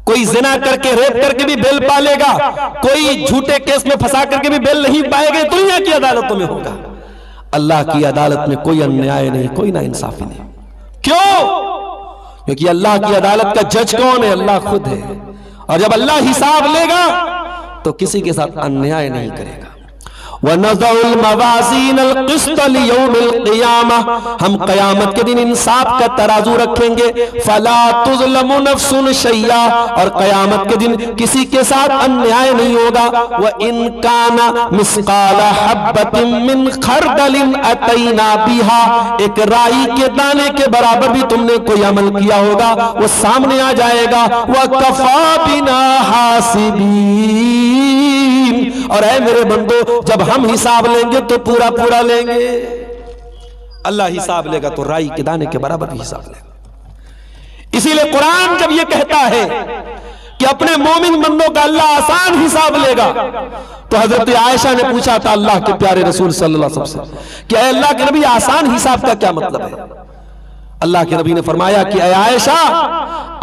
[SPEAKER 1] कोई जिना करके रेप करके भी बेल पा लेगा, कोई झूठे केस में फंसा करके भी बेल नहीं पाएगा, दुनिया की अदालतों में होगा। अल्लाह की अदालत में कोई अन्याय नहीं, कोई ना इंसाफी नहीं। क्यों? क्योंकि अल्लाह की अदालत का जज कौन है? अल्लाह खुद है, और जब अल्लाह हिसाब लेगा तो किसी के साथ अन्याय नहीं करेगा। वनज़उल मवाज़ीनल क़िस्त लियौमिल क़ियामा, हम क़यामत के दिन इंसाफ का तराजू रखेंगे। फला तुज़लमु नफ्सुन शैया, और क़यामत के दिन किसी के साथ अन्याय नहीं होगा। व इन काना मिस्क़ाला हब्बतिन मिन खरदलिन अतैना बिहा, एक राई के दाने के बराबर भी तुमने कोई अमल किया होगा, वो सामने आ जाएगा। व कफ़ा बिना हासिबीन, और ऐ मेरे बंदो, जब हम हिसाब लेंगे तो पूरा पूरा लेंगे। अल्लाह हिसाब लेगा तो राई के दाने के बराबर भी हिसाब लेगा। इसीलिए कुरान जब ये कहता है कि अपने मोमिन बंदों का अल्लाह आसान हिसाब लेगा, तो हजरत आयशा ने पूछा था अल्लाह के प्यारे रसूल सल्लल्लाहु अलैहि वसल्लम से कि अल्लाह के नबी, आसान हिसाब का क्या मतलब है? अल्लाह के नबी ने फरमाया कि ऐ आयशा,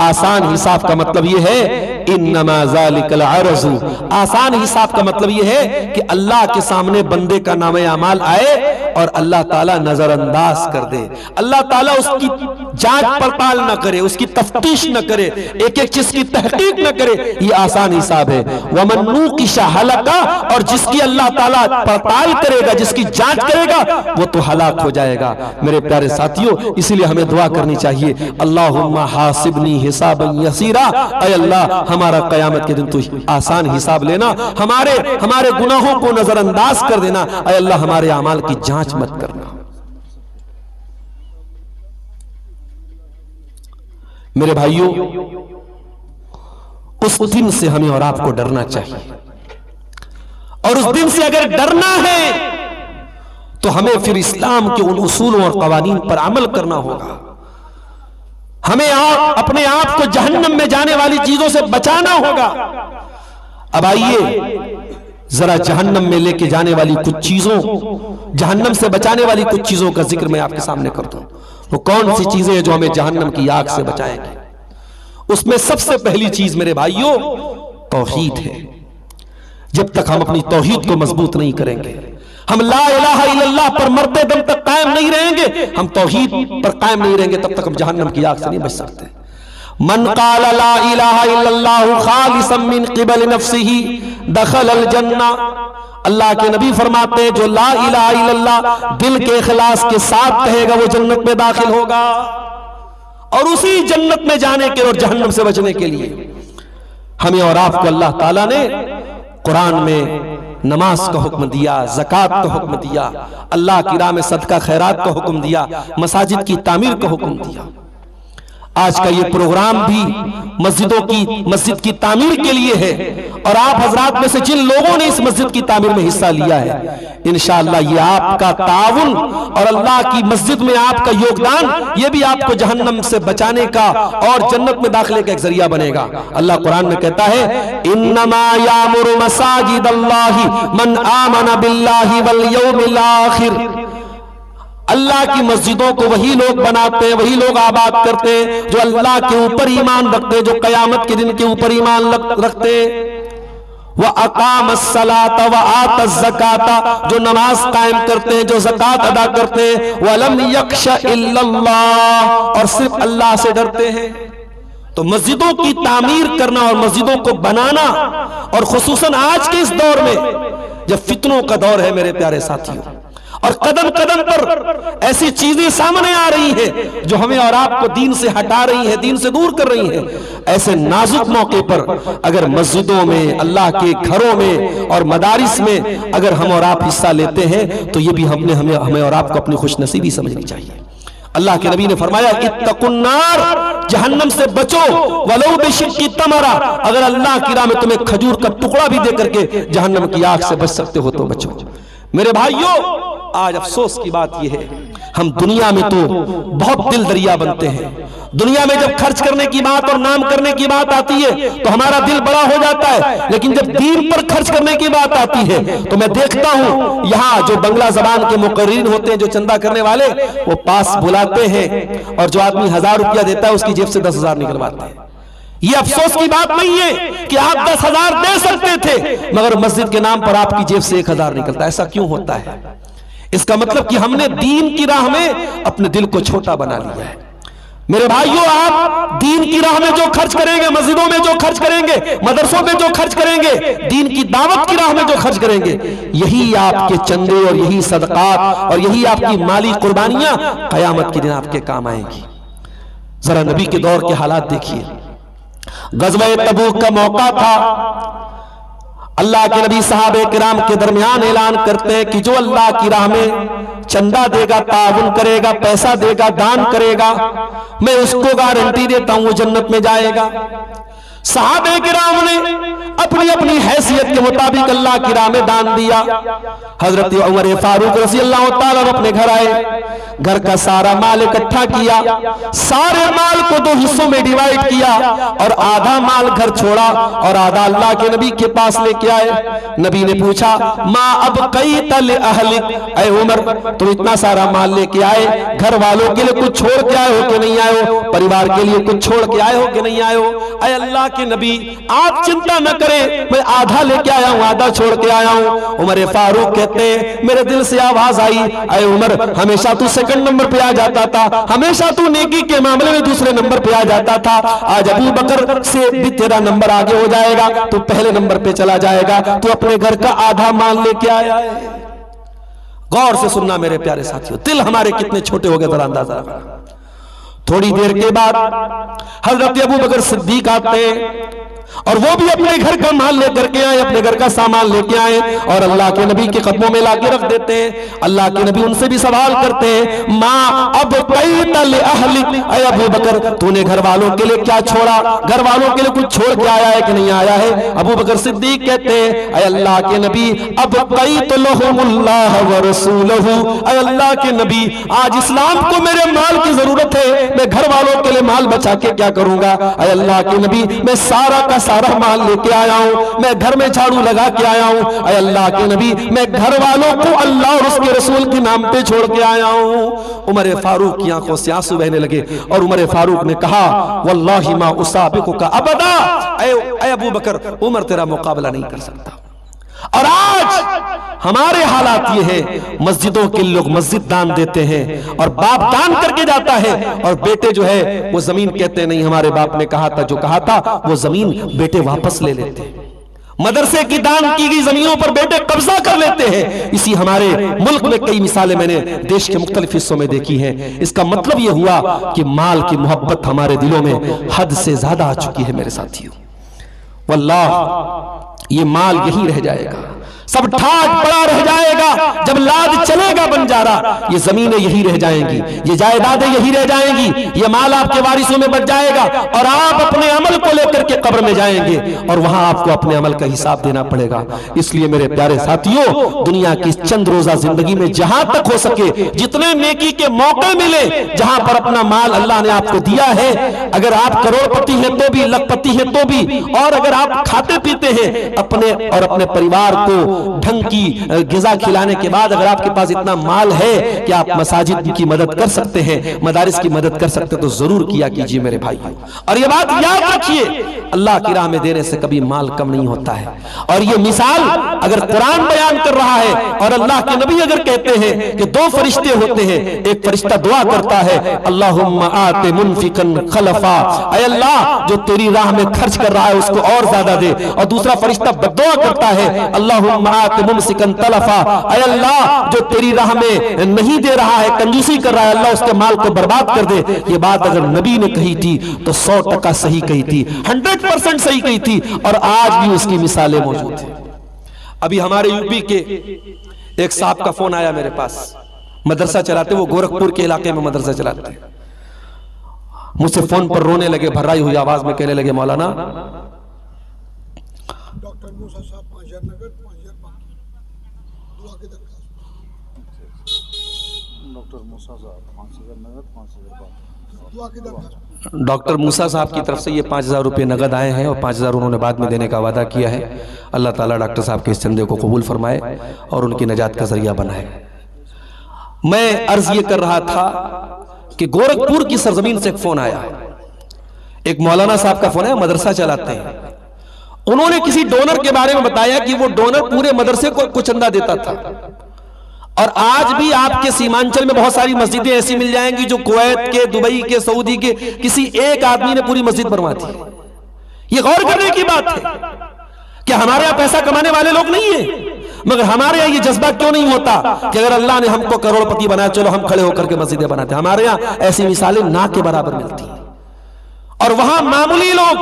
[SPEAKER 1] आसान हिसाब का मतलब यह है इन्नमा ज़ालिकल अर्ज़ु, आसान हिसाब का मतलब यह है कि अल्लाह के सामने बंदे का नामे अमाल आए और अल्लाह ताला नजरअंदाज कर दे, अल्लाह ताला उसकी जांच पड़ताल न करे, उसकी तफ्तीश न करे, एक एक चीज की तहकीक न करे, ये आसान हिसाब है। वमन नूक़िशा हलका, और जिसकी अल्लाह ताला पड़ताल करेगा, जिसकी जांच करेगा, वो तो हलाक हो जाएगा। मेरे प्यारे साथियों, इसीलिए हमें दुआ करनी चाहिए, अल्लाहुम्मा हासिबनी हिसाबन यसीरा, ऐ अल्लाह हमारा क़यामत के दिन तू आसान हिसाब लेना, हमारे गुनाहों को नजरअंदाज कर देना, ऐ अल्लाह हमारे अमाल की जांच मत करना। मेरे भाइयों, उस दिन से हमें और आपको डरना चाहिए, और उस दिन से अगर डरना है तो हमें फिर इस्लाम के उन उसूलों और कवानीन पर अमल करना होगा। हमें अपने आप को जहन्नम में जाने वाली चीजों से बचाना होगा। अब आइए जरा जहन्नम में लेके जाने वाली कुछ चीजों, जहन्नम से बचाने वाली कुछ चीजों का जिक्र मैं आपके सामने करता हूं। वो कौन सी चीजें हैं जो हमें जहन्नम की आग से बचाएंगी? उसमें सबसे पहली चीज मेरे भाइयों तौहीद है। जब तक हम अपनी तौहीद को मजबूत नहीं करेंगे, हम ला इलाहा इल्लल्लाह पर मरते दम तक कायम नहीं रहेंगे, हम तौहीद पर कायम नहीं रहेंगे, तब तक हम जहन्नम की आग से नहीं बच सकते। मन क़ाला ला इलाहा इल्लल्लाहु ख़ालिसन मिन क़िबल नफ्सिही दख़लल जन्ना, अल्लाह के नबी फरमाते हैं जो ला इलाहा इल्लल्लाह दिल के इखलास के साथ कहेगा वो जन्नत में दाखिल होगा। और उसी जन्नत में जाने के और जहन्नम से बचने के लिए हमें और आपको अल्लाह ताला ने कुरान में नमाज का हुक्म दिया, ज़कात का हुक्म दिया, अल्लाह की राह में सदका खैरात का हुक्म दिया, मसाजिद की तामीर का हुक्म दिया। आज का ये प्रोग्राम भी मस्जिद की तामीर के लिए है और आप हजरात में से जिन लोगों ने इस मस्जिद की तामीर में हिस्सा लिया है, इंशाअल्लाह ये आपका ताउन और अल्लाह की मस्जिद में आपका योगदान, ये भी आपको जहन्नम से बचाने का और जन्नत में दाखिले का एक जरिया बनेगा। अल्लाह कुरान में कहता है, इन्नमा यामुरु मसाजिदल्लाहि मन आमना बिल्लाहि वल यौमिल आखिर। अल्लाह की मस्जिदों को वही लोग बनाते हैं, वही लोग आबाद करते हैं जो अल्लाह के ऊपर ईमान रखते हैं, जो कयामत के दिन के ऊपर ईमान रखते हैं। वह अकामस्सलाता व आतज़्ज़काता, जो नमाज कायम करते हैं, जो ज़कात अदा करते हैं। वलम यख्शा इल्लल्लाह, और सिर्फ अल्लाह से डरते हैं। तो मस्जिदों की तामीर करना और मस्जिदों को बनाना, और खुसूसन आज के इस दौर में जब फितनों का दौर है मेरे प्यारे साथियों, और कदम कदम पर ऐसी चीजें सामने आ रही हैं जो हमें और आपको दीन से हटा रही है, दीन से दूर कर रही है, ऐसे नाजुक मौके पर अगर मस्जिदों में, अल्लाह के घरों में और मदारिस में अगर हम और आप हिस्सा लेते हैं तो ये भी हमें और आपको अपनी खुशनसीबी समझनी चाहिए। अल्लाह के नबी ने फरमाया, इत्तकुन्नार, जहन्नम से बचो, वलो बिशिक्की तमरा, अगर अल्लाह की राह में तुम्हें खजूर का टुकड़ा भी दे करके जहन्नम की आग से बच सकते हो तो बचो। मेरे भाइयों, आज अफसोस की बात यह है, हम दुनिया में तो बहुत दिल दरिया बनते हैं। दुनिया में जब खर्च करने की बात और नाम करने की बात आती है तो हमारा दिल बड़ा हो जाता है, लेकिन जब दीन पर खर्च करने की बात आती है तो मैं देखता हूं यहाँ जो बंगला जबान के मुकर्रीन होते हैं, जो चंदा करने वाले, वो पास बुलाते हैं और जो आदमी 1000 रुपया देता है उसकी जेब से 10,000 निकलवाते हैं। ये अफसोस की बात नहीं है कि आप 10,000 दे सकते थे मगर मस्जिद के नाम पर आपकी जेब से 1,000 निकलता है। ऐसा क्यों होता है? इसका मतलब कि हमने दीन की राह में अपने दिल को छोटा बना लिया है। मेरे भाइयों, आप दीन की राह में जो खर्च करेंगे, मस्जिदों में जो खर्च करेंगे, मदरसों में जो खर्च करेंगे, दीन की दावत की राह में जो खर्च करेंगे, यही आपके चंदे और यही सदकात और यही आपकी माली कुर्बानियां कयामत के दिन आपके काम आएंगी। जरा नबी के दौर के हालात देखिए। गज़वा तबूक का मौका था, अल्लाह के नबी सहाबे किराम के दरमियान ऐलान करते हैं कि जो अल्लाह की राह में चंदा देगा, ताउन करेगा, पैसा देगा, दान करेगा, मैं उसको गारंटी देता हूं वो जन्नत में जाएगा। सहाबे किराम ने अपनी अपनी हैसियत के मुताबिक अल्लाह की राह में दान दिया। हजरत उमर फारूक रज़ी अल्लाह तआला अपने घर आए, घर का सारा माल इकट्ठा किया, सारे माल को 2 हिस्सों में डिवाइड किया और आधा माल घर छोड़ा और आधा अल्लाह के नबी के पास लेके आए। नबी ने पूछा, माँ अब कई तल अहलिक, ऐ उमर तुम इतना सारा माल लेके आए, घर वालों के लिए कुछ छोड़ के आए हो कि नहीं आए हो? परिवार के लिए कुछ छोड़ के आए हो कि नहीं आए हो? ऐ अल्लाह के नबी, आप चिंता न करें, मैं आधा लेके आया हूं, आधा छोड़ के आया हूं। उमर फारूक कहते हैं, मेरे दिल से आवाज आई, ऐ उमर हमेशा तू सेकंड नंबर पे आ जाता था, हमेशा तू नेकी के मामले में दूसरे नंबर पे आ जाता था, आज अबू बकर से भी तेरा नंबर आगे हो जाएगा, तू पहले नंबर पे चला जाएगा, तू अपने घर का आधा माल लेके आया है। गौर से सुनना मेरे प्यारे साथियों, दिल हमारे कितने छोटे हो गए जरा अंदाजा लगा। थोड़ी देर के बाद हजरत अबू बकर सिद्दीक आते हैं और वो भी अपने घर का माल लेकर के आए, अपने घर का सामान लेके आए और अल्लाह के नबी के कदमों में लाके रख देते हैं। अल्लाह के नबी उनसे भी सवाल करते हैं, माँ अब अबू बकर तूने घर वालों के लिए क्या छोड़ा? घर वालों के लिए कुछ छोड़ के आया है कि नहीं आया है? अबू बकर सिद्दीक कहते हैं, अल्लाह के नबी अब अल्लाह के नबी, आज इस्लाम को मेरे माल की जरूरत है, मैं घर वालों के लिए माल बचा के क्या करूंगा? अल्लाह के नबी, मैं सारा का सारा माल लेके आया हूं, मैं घर में झाड़ू लगा के आया हूं। ऐ अल्लाह के नबी, मैं घर वालों को अल्लाह और उसके रसूल के नाम पे छोड़ के आया हूं। उमर फारूक की आंखों से आंसू बहने लगे और उमर फारूक ने कहा, वल्लाहि मा उसाबिकुका अबदा, ऐ अबू बकर, उमर तेरा मुकाबला नहीं कर सकता। और आज हमारे हालात ये है, मस्जिदों के लोग मस्जिद दान देते हैं और बाप दान करके जाता है और बेटे जो है वो जमीन कहते नहीं, हमारे बाप ने कहा था, जो कहा था वो जमीन बेटे वापस ले लेते हैं। मदरसे की दान की गई जमीनों पर बेटे कब्जा कर लेते हैं। इसी हमारे मुल्क में कई मिसालें मैंने देश के मुख्तलिफ हिस्सों में देखी हैं। इसका मतलब यह हुआ कि माल की मोहब्बत हमारे दिलों में हद से ज्यादा आ चुकी है मेरे साथियों। वल्लाह ये माल यही रह जाएगा, सब ठाट पड़ा रह जाएगा। जब लाद चलेगा बंजारा, ये जमीनें यही रह जाएंगी, ये जायदादें यही रह जाएंगी, ये माल आपके वारिसों में बच जाएगा और आप अपने अमल को लेकर के कब्र में जाएंगे और वहां आपको अपने अमल का हिसाब देना पड़ेगा। इसलिए मेरे प्यारे साथियों, दुनिया की चंद रोजा जिंदगी में जहां तक हो सके, जितने नेकी के मौके मिले, जहां पर अपना माल अल्लाह ने आपको दिया है, अगर आप करोड़पति हैं तो भी, लखपति हैं तो भी, और अगर आप खाते पीते हैं अपने और अपने परिवार को ढंग की ग़िज़ा खिलाने के बाद, अगर आपके पास इतना माल है कि आप मसाजिद की मदद कर सकते हैं, मदारिस की मदद कर सकते हैं, तो जरूर किया कीजिए मेरे भाई। और ये बात याद रखिए, अल्लाह की राह में देने से कभी माल कम नहीं होता है। और ये मिसाल अगर कुरान बयान कर रहा है और अल्लाह के नबी अगर कहते हैं कि दो फरिश्ते होते हैं, एक फरिश्ता दुआ करता है अल्लाहुम्मा आते मुनफिकन खलफा, ऐ अल्लाह जो तेरी राह में खर्च कर रहा है उसको और ज्यादा दे, और दूसरा फरिश्ता बद्दुआ करता है अल्लाहुम्मा आते मुमसिकन तलफा, ऐ अल्लाह जो तेरी राह में नहीं दे रहा है, कंजूसी कर रहा है, अल्लाह उसके माल को बर्बाद कर दे। ये बात अगर नबी ने कही थी तो 100% सही कही थी, 100% सही कही थी, और आज भी उसकी मिसालें मौजूद हैं। अभी हमारे यूपी के एक साहब का फोन आया मेरे पास, मदरसा चलाते, वो गोरखपुर के इलाके में मदरसा चलाते हैं। मुझसे फोन पर रोने लगे, भर्राई हुई आवाज में कहने लगे, मौलाना
[SPEAKER 2] डॉक्टर मूसा साहब 5000 नगद 5000 बाकी, दुआ की दरखास्त। डॉक्टर मूसा साहब 5000 नगद 5000 बाकी, दुआ की दरखास्त।
[SPEAKER 1] डॉक्टर मूसा साहब की तरफ से ये 5000 रुपये नगद आए हैं और 5000 उन्होंने बाद में देने का वादा किया है। अल्लाह ताला डॉक्टर साहब के इस चंदे को कबूल फरमाए और उनकी नजात का जरिया बनाए। मैं अर्ज ये कर रहा था कि गोरखपुर की सरजमीन से एक फोन आया, एक मौलाना साहब का फोन है, मदरसा चलाते हैं। उन्होंने किसी डोनर के बारे में बताया कि वो डोनर पूरे मदरसे को चंदा देता था, और आज भी आपके सीमांचल में बहुत सारी मस्जिदें ऐसी मिल जाएंगी जो कुवैत के, दुबई के, सऊदी के किसी एक आदमी ने पूरी मस्जिद बनवा दी। ये गौर करने की बात है कि हमारे यहां पैसा कमाने वाले लोग नहीं है, मगर हमारे यहां ये जज्बा क्यों नहीं होता कि अगर अल्लाह ने हमको करोड़पति बनाया, चलो हम खड़े होकर के मस्जिदें बनाते। हमारे यहां ऐसी मिसालें ना के बराबर मिलती हैं, और वहां मामूली लोग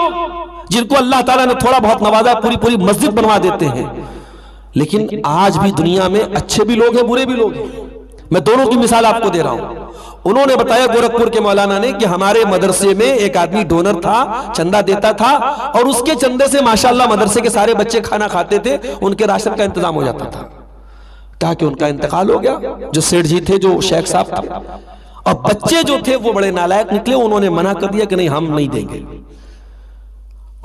[SPEAKER 1] जिनको अल्लाह ताला ने थोड़ा बहुत नवाजा, पूरी पूरी मस्जिद बनवा देते हैं। लेकिन आज भी दुनिया में अच्छे भी लोग हैं, बुरे भी लोग हैं। मैं दोनों की मिसाल आपको दे रहा हूं। उन्होंने बताया गोरखपुर के मौलाना ने कि हमारे मदरसे में एक आदमी डोनर था, चंदा देता था, और उसके चंदे से माशाल्लाह मदरसे के सारे बच्चे खाना खाते थे, उनके राशन का इंतजाम हो जाता था। कहा कि उनका इंतकाल हो गया, जो सेठ जी थे, जो शेख साहब थे, और बच्चे जो थे वो बड़े नालायक निकले। उन्होंने मना कर दिया कि नहीं, हम नहीं देंगे,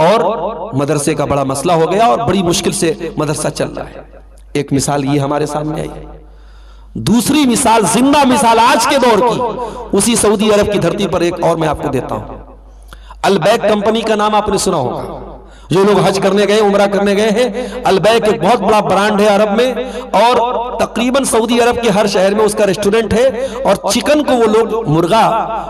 [SPEAKER 1] और मदरसे का बड़ा मसला हो गया और बड़ी मुश्किल से मदरसा चल रहा है। एक मिसाल ये हमारे सामने आई। दूसरी मिसाल, जिंदा मिसाल आज के दौर की, उसी सऊदी अरब की धरती पर एक और मैं आपको देता हूं। अलबैक कंपनी का नाम आपने सुना होगा। जो लोग हज करने गए, उमरा करने गए हैं, अलबैक एक बहुत बड़ा ब्रांड है अरब में, और तकरीबन सऊदी अरब के हर शहर में उसका रेस्टोरेंट है। और चिकन को वो लोग, मुर्गा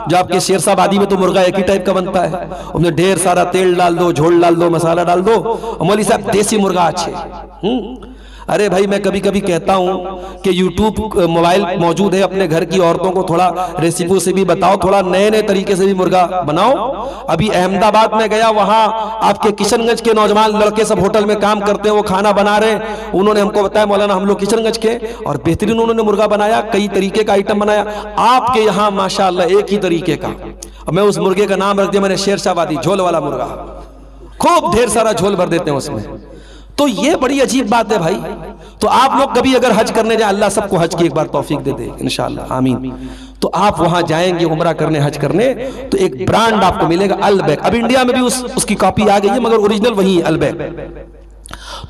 [SPEAKER 1] जो आपके शेरशाबादी में तो मुर्गा एक ही टाइप का बनता है, उसमें ढेर सारा तेल डाल दो, झोल डाल दो, मसाला डाल दो, मौलवी साहब देसी मुर्गा अच्छे। अरे भाई, मैं कभी कभी कहता हूं कि YouTube मोबाइल मौजूद है, अपने घर की औरतों को थोड़ा रेसिपी से भी बताओ, थोड़ा नए नए तरीके से भी मुर्गा बनाओ। अभी अहमदाबाद में गया, वहां आपके किशनगंज के नौजवान लड़के सब होटल में काम करते हैं, वो खाना बना रहे हैं। उन्होंने हमको बताया, मौलाना हम लोग किशनगंज के, और बेहतरीन उन्होंने मुर्गा बनाया, कई तरीके का आइटम बनाया। आपके यहाँ माशाअल्लाह एक ही तरीके का। मैं उस मुर्गे का नाम रख दिया मैंने शेरशाबादी, झोल वाला मुर्गा। खूब ढेर सारा झोल भर देते हैं उसमें। तो ये बड़ी अजीब बात है भाई। तो आप लोग कभी अगर हज करने जाए, अल्लाह सबको हज की एक बार तौफीक दे दे इंशाअल्लाह, आमीन। तो आप वहां जाएंगे उमरा करने, हज करने, तो एक ब्रांड आपको मिलेगा अलबैक। अब इंडिया में भी उसकी कॉपी आ गई है, मगर ओरिजिनल वही अलबैक।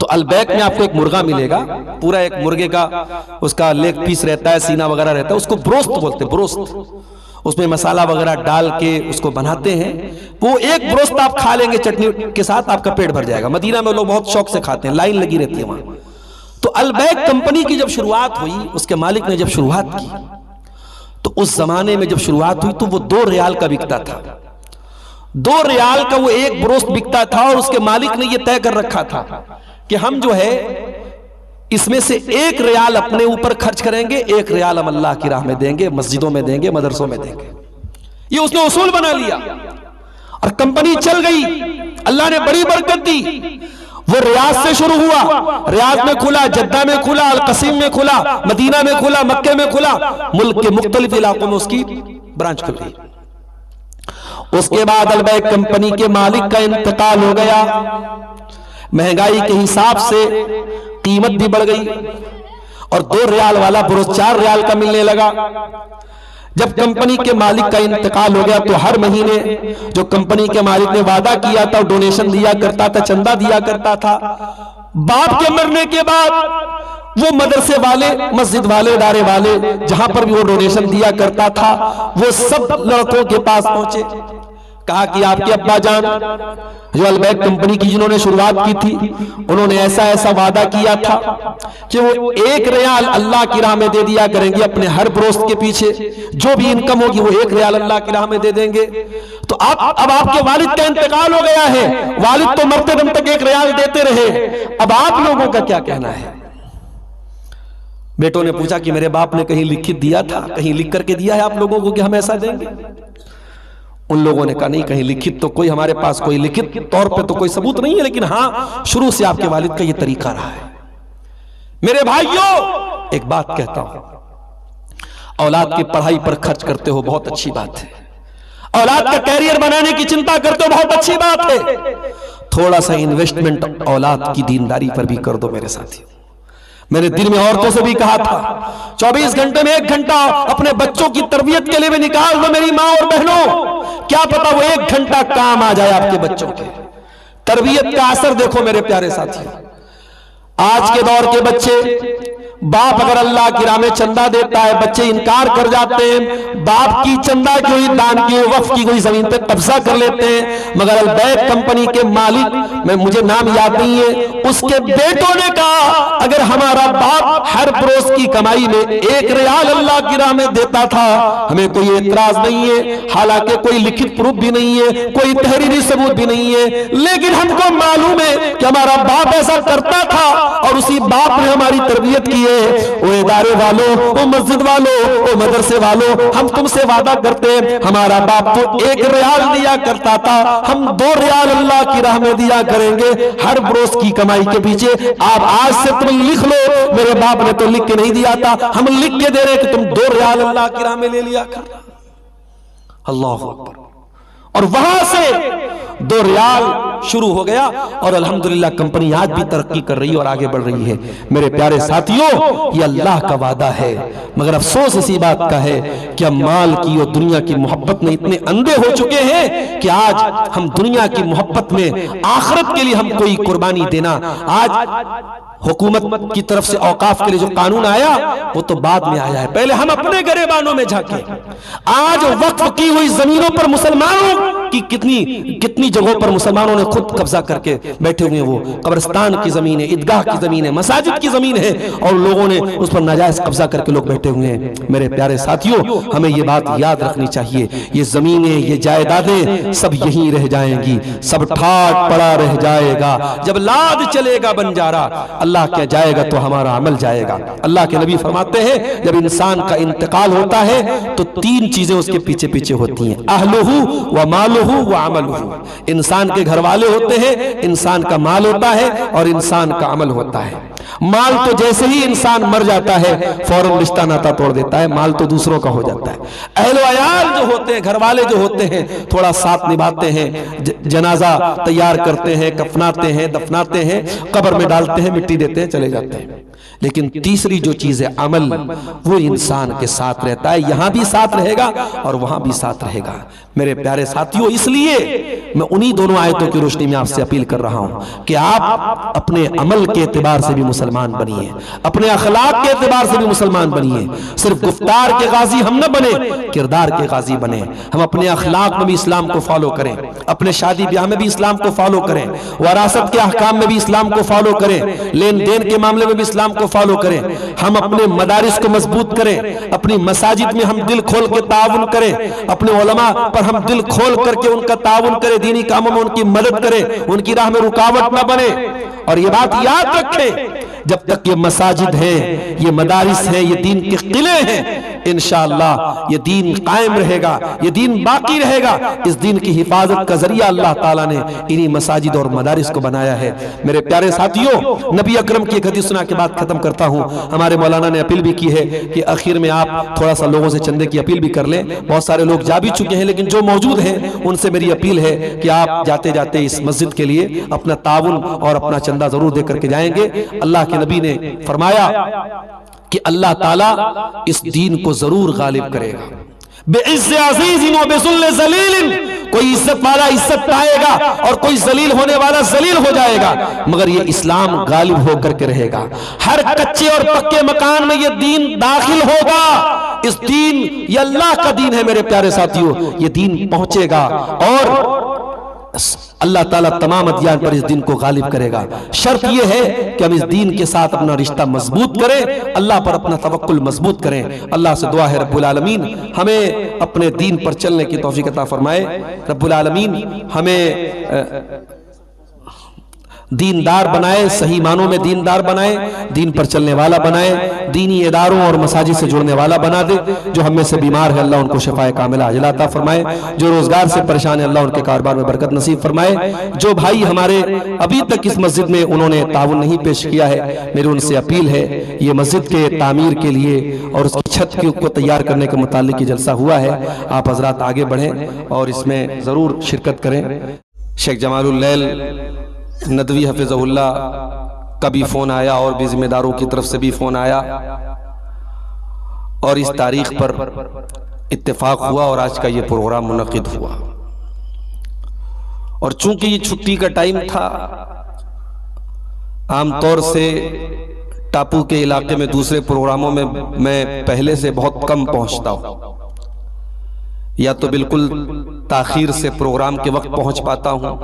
[SPEAKER 1] तो अलबैक में आपको एक मुर्गा मिलेगा, पूरा एक मुर्गे का उसका लेग पीस रहता है, सीना वगैरह रहता है, उसको ब्रोस्त बोलते हैं, ब्रोस्त। उसमें मसाला वगैरह डाल के उसको बनाते हैं। वो एक ब्रोस्त आप खा लेंगे चटनी के साथ, आपका पेट भर जाएगा। मदीना में लोग बहुत शौक से खाते हैं, लाइन लगी रहती है वहां। तो अलबैक कंपनी की जब शुरुआत हुई, उसके मालिक ने जब शुरुआत की, तो उस जमाने में जब शुरुआत हुई तो वो 2 रियाल का बिकता था। 2 रियाल का वो एक ब्रोस्त बिकता था, और उसके मालिक ने यह तय कर रखा था कि हम जो है इसमें से 1 रियाल अपने ऊपर खर्च करेंगे, 1 रियाल हम अल्लाह की राह में देंगे, मस्जिदों में देंगे, मदरसों में देंगे। ये उसने उसूल बना लिया। और कंपनी चल गई, अल्लाह ने बड़ी बरकत दी। वो रियाद से शुरू हुआ, रियाद में खुला, जद्दा में खुला, अल कसीम में खुला, मदीना में खुला, मक्के में खुला, मुल्क के मुख्तलिफ इलाकों में उसकी ब्रांच खुल गई। उसके बाद अलबैक कंपनी के मालिक का इंतकाल हो गया। महंगाई के हिसाब से कीमत भी बढ़ गई और 2 रियाल वाला बुरुज 4 रियाल का मिलने लगा। जब कंपनी के मालिक का इंतकाल हो गया तो हर महीने जो कंपनी के मालिक ने वादा किया था, डोनेशन दिया करता था, चंदा दिया करता था। बाप के मरने के बाद वो मदरसे वाले, मस्जिद वाले, इदारे वाले, जहां पर भी वो डोनेशन दिया करता था, वो सब लड़कों के पास पहुंचे, कहा कि आपके अब्बा जान जो अलबैक कंपनी की जिन्होंने शुरुआत की थी, उन्होंने ऐसा ऐसा वादा किया था कि वो 1 रियाल अल्लाह की राह में दे दिया करेंगे अपने हर ब्रोस्त के पीछे, जो भी इनकम होगी वो 1 रियाल अल्लाह की राह में दे देंगे। तो अब आपके वालिद का इंतकाल हो गया है, वालिद तो मरते दम तक 1 रियाल देते रहे, अब आप लोगों का क्या कहना है? बेटों ने पूछा कि मेरे बाप ने कहीं लिखित दिया था, कहीं लिख करके दिया है आप लोगों को कि हम ऐसा देंगे? उन लोगों ने कहा नहीं, कहीं लिखित तो कोई हमारे पास कोई लिखित तौर पे तो कोई सबूत नहीं है, लेकिन हां शुरू से आपके वालिद का ये तरीका रहा है। मेरे भाइयों, एक बात कहता हूं, औलाद की पढ़ाई पर खर्च करते हो, बहुत अच्छी बात है। औलाद का कैरियर बनाने की चिंता करते हो, बहुत अच्छी बात है। थोड़ा सा इन्वेस्टमेंट औलाद की दीनदारी पर भी कर दो मेरे साथियों। मैंने दिल में औरतों से भी कहा था, 24 घंटे में 1 घंटा अपने बच्चों की तरबियत के लिए भी निकाल दो मेरी माँ और बहनों। क्या पता वो 1 घंटा काम आ जाए आपके बच्चों के। तरबियत का असर देखो मेरे प्यारे साथियों। आज के दौर के बच्चे, बाप अगर अल्लाह की राह में चंदा देता है, बच्चे इनकार कर जाते हैं। बाप की चंदा की हुई, दान की हुई, वक्फ की हुई जमीन पे कब्जा कर लेते हैं। मगर अलबैक कंपनी के मालिक, मुझे नाम याद नहीं है, उसके बेटों ने कहा अगर हमारा बाप हर बरोज की कमाई में 1 रियाल अल्लाह की राह में देता था, हमें कोई एतराज नहीं है। हालांकि कोई लिखित प्रूफ भी नहीं है, कोई तहरीरी सबूत भी नहीं है, लेकिन हमको मालूम है कि हमारा बाप ऐसा करता था और उसी बाप ने हमारी तरबियत की है। वो इदारे वालों, वो मस्जिद वालों, वो मदरसे वालों, हम तुमसे वादा करते हैं, हमारा बाप तो 1 रियाल दिया करता था, हम 2 रियाल अल्लाह की राह में दिया करेंगे हर बरोज की कमाई के पीछे। आप आज से तुम लिख लो, मेरे बाप ने तो लिख के नहीं दिया था, हम लिख के दे रहे कि तुम 2 रियाल अल्लाह की राह में ले लिया कर। अल्लाह अकबर। और वहां से 2 रियाल शुरू हो गया और अल्हम्दुलिल्लाह कंपनी आज भी तरक्की कर रही है और आगे बढ़ रही है। मेरे प्यारे साथियों, ये अल्लाह का वादा है, मगर अफसोस इसी बात का है कि हम माल की और दुनिया की मोहब्बत में इतने अंधे हो चुके हैं कि आज हम दुनिया की मोहब्बत में आखिरत के लिए हम कोई कुर्बानी देना, आज हुकूमत की तरफ से औकाफ के लिए जो कानून आया वो तो बाद में आया है, पहले हम अपने गरेबानों में झांके। आज वक्फ की हुई जमीनों पर मुसलमानों की कितनी जगहों पर मुसलमानों ने खुद कब्जा करके बैठे हुए हैं। वो कब्रिस्तान की जमीन है, ईदगाह की जमीन है, मसाजिद की जमीन है और लोगों ने उस पर नाजायज कब्जा करके लोग बैठे हुए हैं। मेरे प्यारे साथियों, हमें ये बात याद रखनी चाहिए, ये जमीनें, ये जायदादें सब यहीं रह जाएंगी, सब ठाट पड़ा रह जाएगा। जब लाद चलेगा बंजारा, अल्लाह क्या जाएगा तो हमारा अमल जाएगा। अल्लाह के नबी फरमाते हैं जब इंसान का इंतकाल होता है तो 3 चीजें उसके पीछे पीछे होती हैं, अहलुहु व मालुहु व अमलुहु। इंसान के घर वाले होते हैं, इंसान का माल होता है और इंसान का अमल होता है। माल तो जैसे ही इंसान मर जाता है फौरन रिश्ता नाता तोड़ देता है, माल तो दूसरों का हो जाता है। अहल अयाल जो होते हैं, घर वाले जो होते हैं, थोड़ा साथ निभाते हैं, जनाजा तैयार करते हैं, कफनाते हैं, दफनाते हैं, कब्र में डालते हैं, मिट्टी देते हैं, चले जाते हैं। लेकिन तीसरी जो चीज है अमल, वो इंसान के साथ रहता है, यहां भी साथ रहेगा और वहां भी साथ रहेगा। मेरे प्यारे साथियों, इसलिए मैं उन्हीं दोनों आयतों की रोशनी में आपसे अपील कर रहा हूं कि आप अपने अमल के एतबार से भी मुसलमान बनिए, अपने अखलाक के एतबार से भी मुसलमान बनिए। सिर्फ गुफ्तार के गाजी हम न बने, किरदार के गाजी बने। हम अपने अखलाक में भी इस्लाम को फॉलो करें, अपने शादी ब्याह में भी इस्लाम को फॉलो करें, वरासत के अहकाम में भी इस्लाम को फॉलो करें, लेन देन के मामले में भी इस्लाम को फॉलो करें। हम अपने मदारिस को मजबूत करें, अपनी मसाजिद में हम दिल खोल के ताउन करें, अपने उलमा पर हम दिल खोल करके उनका ताउन करें, दीनी कामों में उनकी मदद करें, उनकी राह में रुकावट न बने। और ये बात याद रखें, जब तक ये मसाजिद हैं, ये मदारिस हैं, ये दीन के किले हैं, इंशाअल्लाह ये दीन कायम रहेगा, ये दीन बाकी रहेगा। इस दीन की हिफाजत का जरिया अल्लाह ताला ने इन्हीं मसाजिद और मदारिस को बनाया है। मेरे प्यारे साथियों, नबी अकरम की एक हदीस सुना के बात खत्म करता हूं। हमारे मौलाना ने अपील भी की है कि आखिर में आप थोड़ा सा लोगों से चंदे की अपील भी कर लें। बहुत सारे लोग जा भी चुके हैं, लेकिन जो मौजूद हैं उनसे मेरी अपील है कि आप जाते जाते इस मस्जिद के लिए अपना ताउन और अपना चंदा जरूर दे करके जाएंगे। अल्लाह के नबी ने फरमाया कि अल्लाह ताला इस दीन को जरूर गालिब करेगा। बेइज्ज़त अज़ीज़िन व बिज़ुल्ल ज़लीलिन, कोई इज्जत वाला इज्जत पाएगा और कोई जलील होने वाला जलील हो जाएगा, मगर ये इस्लाम गालिब होकर के रहेगा। हर कच्चे और पक्के मकान में ये दीन दाखिल होगा। इस दीन, ये अल्लाह का दीन है मेरे प्यारे साथियों, ये दीन पहुंचेगा और अल्लाह ताला तमाम अदियान पर इस दिन को गालिब करेगा। शर्त यह है कि हम इस दीन के साथ अपना रिश्ता मजबूत करें, अल्लाह पर अपना तवक्कुल मजबूत करें। अल्लाह से दुआ है रब्बुल आलमीन हमें अपने दीन पर चलने की तौफीक अता फरमाए। रब्बुल आलमीन हमें दीनदार बनाए, सही मानों में दीनदार बनाए, दीन पर चलने वाला बनाए, दीनी इदारों और मसाजिद से जुड़ने वाला बना दे। जो हम में से बीमार है अल्लाह उनको शिफाए कामिला अजला अता फरमाए। जो रोजगार से परेशान है अल्लाह उनके कारोबार में बरकत नसीब फरमाए। जो भाई हमारे अभी तक इस मस्जिद में उन्होंने ताउन नहीं पेश किया है, मेरी उनसे अपील है, ये मस्जिद के तामीर के लिए और उसकी छत को तैयार करने के मुतालिक जलसा हुआ है, आप हजरात आगे बढ़ें और इसमें जरूर शिरकत करें। शेख जमालुल लैल नदवी हफिज़हुल्लाह का भी फोन आया और भी जिम्मेदारों की तरफ से भी फोन आया और इस तारीख पर इत्तेफाक हुआ और आज का ये प्रोग्राम मुनक़िद हुआ। और चूंकि ये छुट्टी का टाइम था, आमतौर से टापू के इलाके में दूसरे प्रोग्रामों में मैं पहले से बहुत कम पहुंचता हूं, या तो बिल्कुल ताखीर से प्रोग्राम के वक्त पहुंच पाता हूं,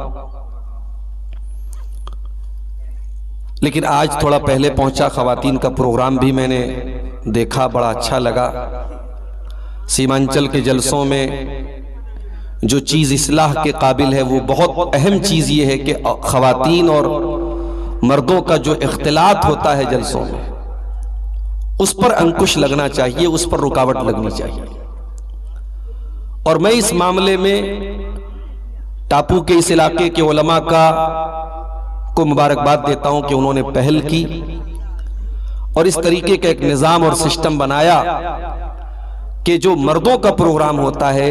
[SPEAKER 1] लेकिन आज थोड़ा पहले पहुंचा। खवातीन का प्रोग्राम भी मैंने देखा, बड़ा अच्छा लगा। सीमांचल के जलसों में जो चीज़ इस्लाह के काबिल है वो बहुत अहम चीज़ ये है कि खवातीन और मर्दों का जो इख्तिलात होता है जलसों में, उस पर अंकुश लगना चाहिए, उस पर रुकावट लगनी चाहिए। और मैं इस मामले में टापू के इस इलाके के उलमा को मुबारकबाद देता हूं कि उन्होंने पहल की और इस तरीके का एक निज़ाम और सिस्टम बनाया कि जो मर्दों का प्रोग्राम होता है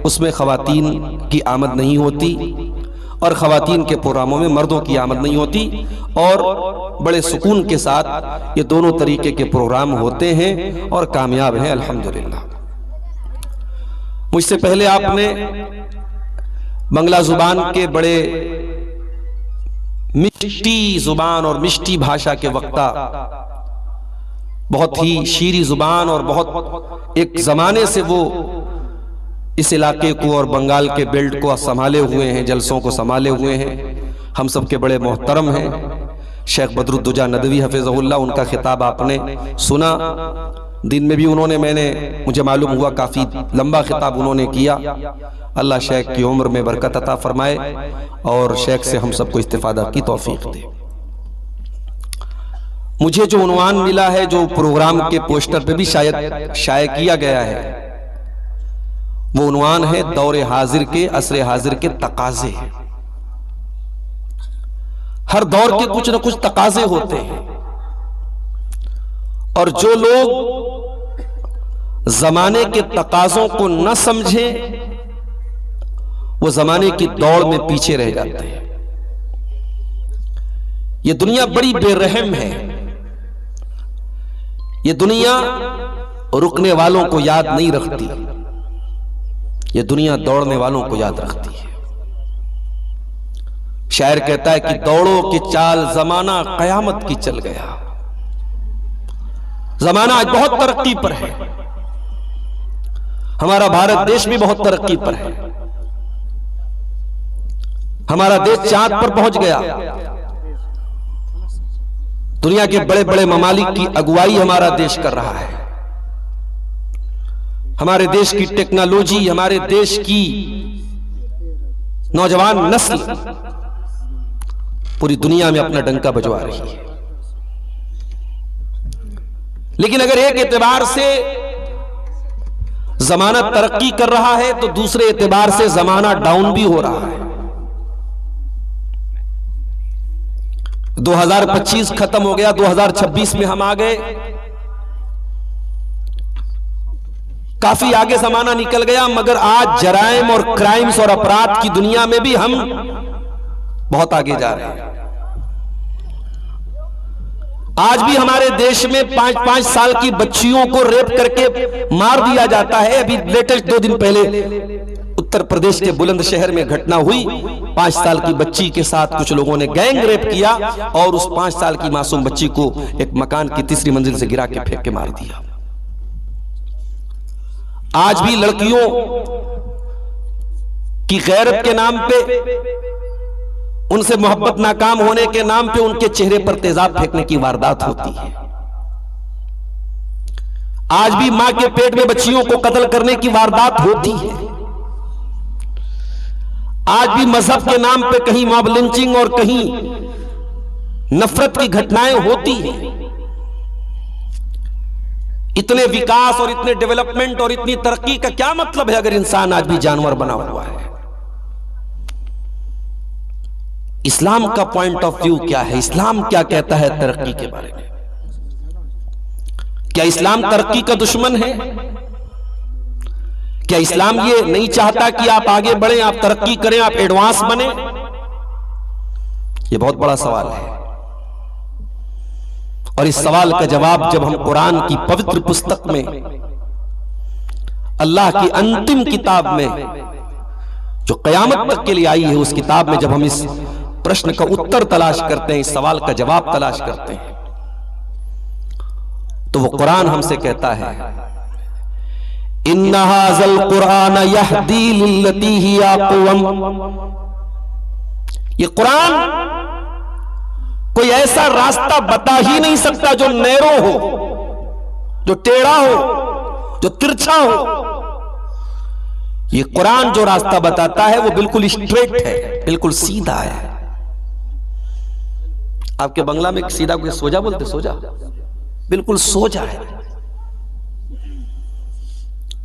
[SPEAKER 1] उसमें खवातीन की आमद नहीं होती और खवातीन के प्रोग्रामों में मर्दों की आमद नहीं होती, और बड़े सुकून के साथ ये दोनों तरीके के प्रोग्राम होते हैं और कामयाब हैं अल्हम्दुलिल्लाह। मुझसे पहले आपने बंगला जुबान के बड़े मिष्टी जुबान और मिष्टी भाषा के वक्ता, बहुत ही शीरी जुबान और बहुत एक जमाने से वो इस इलाके को और बंगाल के बेल्ट को संभाले हुए हैं, जलसों को संभाले हुए हैं, हम सब के बड़े मोहतरम हैं शेख बदरुद्दुजा नदवी हफिज़हुल्लाह। उनका खिताब आपने सुना, दिन में भी उन्होंने, मुझे मालूम हुआ काफ़ी लंबा खिताब उन्होंने किया। अल्लाह शेख की उम्र में बरकत अता फरमाए और शेख से हम सबको इस्तिफादा की तौफीक दे। मुझे जो उन्वान मिला है, जो प्रोग्राम के पोस्टर पे भी शायद शाये किया गया है, वो उन्वान है दौरे हाजिर के, असरे हाजिर के तकाजे। हर दौर के कुछ न कुछ तकाजे होते हैं और जो लोग जमाने के तकाजों को न समझें वो जमाने की दौड़ में पीछे रह जाते हैं। ये दुनिया बड़ी बेरहम है, ये दुनिया रुकने वालों को याद नहीं रखती, ये दुनिया दौड़ने वालों को याद रखती है। शायर कहता है कि दौड़ो कि चाल जमाना कयामत की चल गया। जमाना आज बहुत तरक्की पर है, हमारा भारत देश भी बहुत तरक्की पर है, हमारा देश चांद पर पहुंच गया, दुनिया के बड़े बड़े ममालिक की अगुवाई हमारा देश कर रहा है। हमारे देश की टेक्नोलॉजी, हमारे देश की नौजवान नस्ल पूरी दुनिया में अपना डंका बजवा रही है। लेकिन अगर एक एतबार से जमाना तरक्की कर रहा है तो दूसरे एतबार से जमाना डाउन भी हो रहा है। 2025 खत्म हो गया, 2026 में हम आ गए, काफी आगे जमाना निकल गया, मगर आज जराइम और क्राइम्स और अपराध की दुनिया में भी हम बहुत आगे जा रहे हैं। आज भी हमारे देश में 5-5 साल की बच्चियों को रेप करके मार दिया जाता है। अभी लेटेस्ट 2 दिन पहले उत्तर प्रदेश के बुलंदशहर में घटना हुई, 5 साल की बच्ची के साथ कुछ लोगों ने गैंग रेप किया और उस 5 साल की मासूम बच्ची को एक मकान की 3री मंजिल से गिरा के फेंक के मार दिया। आज भी लड़कियों की गैरत के नाम पे, उनसे मोहब्बत नाकाम होने के नाम पे उनके चेहरे पर तेजाब फेंकने की वारदात होती है। आज भी मां के पेट में बच्चियों को कत्ल करने की वारदात होती है। आज भी मजहब के नाम पे कहीं मॉब लिंचिंग और कहीं नफरत की घटनाएं होती हैं। इतने विकास और इतने डेवलपमेंट और इतनी तरक्की का क्या मतलब है अगर इंसान आज भी जानवर बना हुआ है? इस्लाम का पॉइंट ऑफ व्यू क्या है? इस्लाम क्या कहता है तरक्की के बारे में? क्या इस्लाम तरक्की का दुश्मन है? क्या इस्लाम ये नहीं चाहता कि आप आगे बढ़ें, आप तरक्की करें, आप एडवांस बने? ये बहुत बड़ा सवाल है और इस सवाल का जवाब जब हम कुरान की पवित्र पुस्तक में, अल्लाह की अंतिम किताब में जो कयामत तक के लिए आई है, उस किताब में जब हम इस प्रश्न का उत्तर तलाश करते हैं, इस सवाल का जवाब तलाश करते हैं, तो वो कुरान हमसे कहता है, इन्ना हाज़ल कुरान यहदी लिल्लती हिया अक़वम। ये कुरान कोई ऐसा रास्ता बता ही नहीं सकता जो नैरो हो, जो टेढ़ा हो, जो तिरछा हो। ये कुरान जो रास्ता बताता है वो बिल्कुल स्ट्रेट है, बिल्कुल सीधा है। आपके बंगला में सीधा को सोजा बोलते? सोजा, बिल्कुल सोजा है।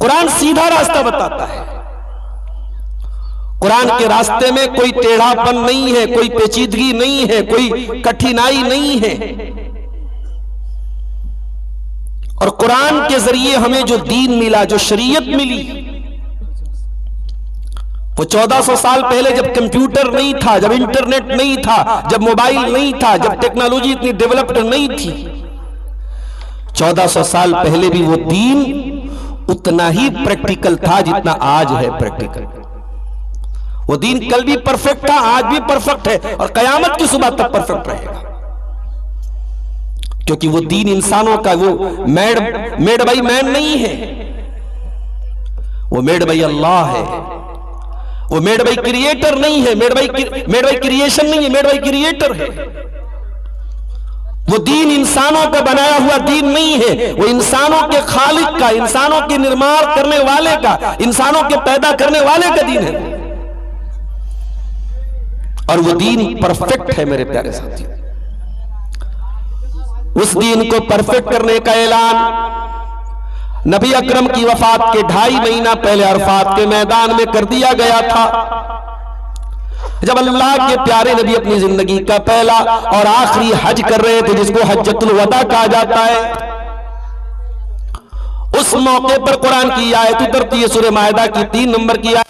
[SPEAKER 1] कुरान सीधा रास्ता बताता है। कुरान के रास्ते में कोई टेढ़ापन नहीं है, कोई पेचीदगी नहीं है, कोई कठिनाई नहीं है। और कुरान के जरिए हमें जो दीन मिला, जो शरीयत मिली, वो 1400 साल पहले जब कंप्यूटर नहीं था, जब इंटरनेट नहीं था, जब मोबाइल नहीं था, जब टेक्नोलॉजी इतनी डेवलप्ड नहीं थी, 1400 साल पहले भी वो दीन उतना ही प्रैक्टिकल था जितना आज है प्रैक्टिकल। वो दीन कल भी परफेक्ट था, आज भी परफेक्ट है और कयामत की सुबह तक परफेक्ट रहेगा, क्योंकि वो दीन इंसानों का, वो मेड बाई मैन नहीं है, वो मेड बाई अल्लाह है। वो मेड बाई क्रिएटर नहीं है, मेड बाई क्रिएशन नहीं है, मेड बाई क्रिएटर है। वो दीन इंसानों का बनाया हुआ दीन नहीं है, वो इंसानों के खालिक का, इंसानों के निर्माण करने वाले का, इंसानों के पैदा करने वाले का दीन है। और वो दीन परफेक्ट है मेरे प्यारे साथियों। उस दीन को परफेक्ट करने का ऐलान नबी अकरम की वफात के 2.5 महीना पहले अरफात के मैदान में कर दिया गया था, जब अल्लाह के प्यारे नबी अपनी जिंदगी का पहला और आखिरी हज कर रहे थे, जिसको हज्जतुल वदा कहा जाता है। उस मौके पर कुरान की आयत उतरती है, सूरह माइदा की 3 नंबर की आयत,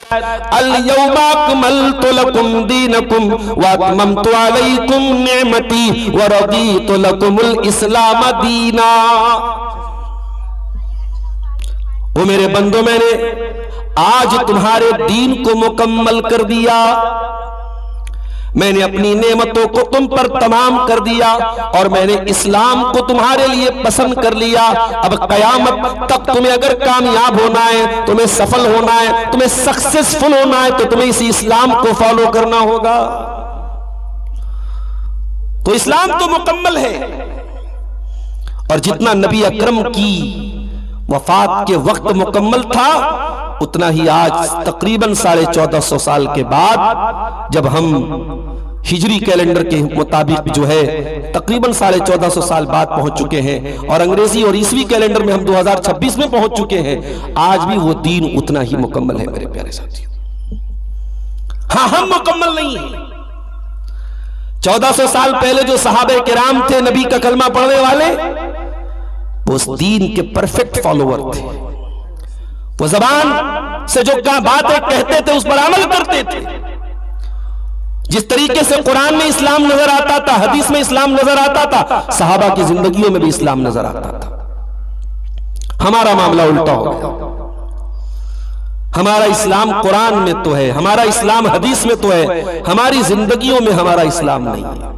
[SPEAKER 1] अल यौमा अकमलतु लकुम दीनकुम व अतममतु अलैकुम निअमती व रदीतु लकुमुल इस्लाम दीना। वो मेरे बंदो, मैंने आज तुम्हारे दीन को मुकम्मल कर दिया, मैंने अपनी नेमतों को तुम पर तमाम कर दिया और मैंने इस्लाम को तुम्हारे लिए पसंद कर लिया। अब कयामत तक तुम्हें अगर कामयाब होना है, तुम्हें सफल होना है, तुम्हें सक्सेसफुल होना है, तो तुम्हें इसी इस्लाम को फॉलो करना होगा। तो इस्लाम तो मुकम्मल है। और जितना नबी अकरम की वफात के वक्त मुकम्मल था, उतना ही आज तकरीबन 1450 साल के बाद जब हम हिजरी कैलेंडर के मुताबिक जो है तकरीबन 1450 साल बाद पहुंच चुके हैं, और अंग्रेजी और ईसवी कैलेंडर में हम 2026 में पहुंच चुके हैं। आज भी वो दीन उतना ही मुकम्मल है मेरे प्यारे साथियों। हाँ, हम मुकम्मल नहीं हैं। 1400 साल पहले जो सहाबे किराम थे, नबी का कलमा पढ़ने वाले, वो उस दीन के परफेक्ट फॉलोअर थे। वो जबान से जो बातें कहते थे उस पर अमल करते थे। जिस तरीके से कुरान में इस्लाम नजर आता था, हदीस में इस्लाम नजर आता था, सहाबा की जिंदगियों में भी इस्लाम नजर आता था। हमारा मामला उल्टा हो गया। हमारा इस्लाम कुरान में तो है, हमारा इस्लाम हदीस में तो है, हमारी जिंदगियों में हमारा इस्लाम नहीं है।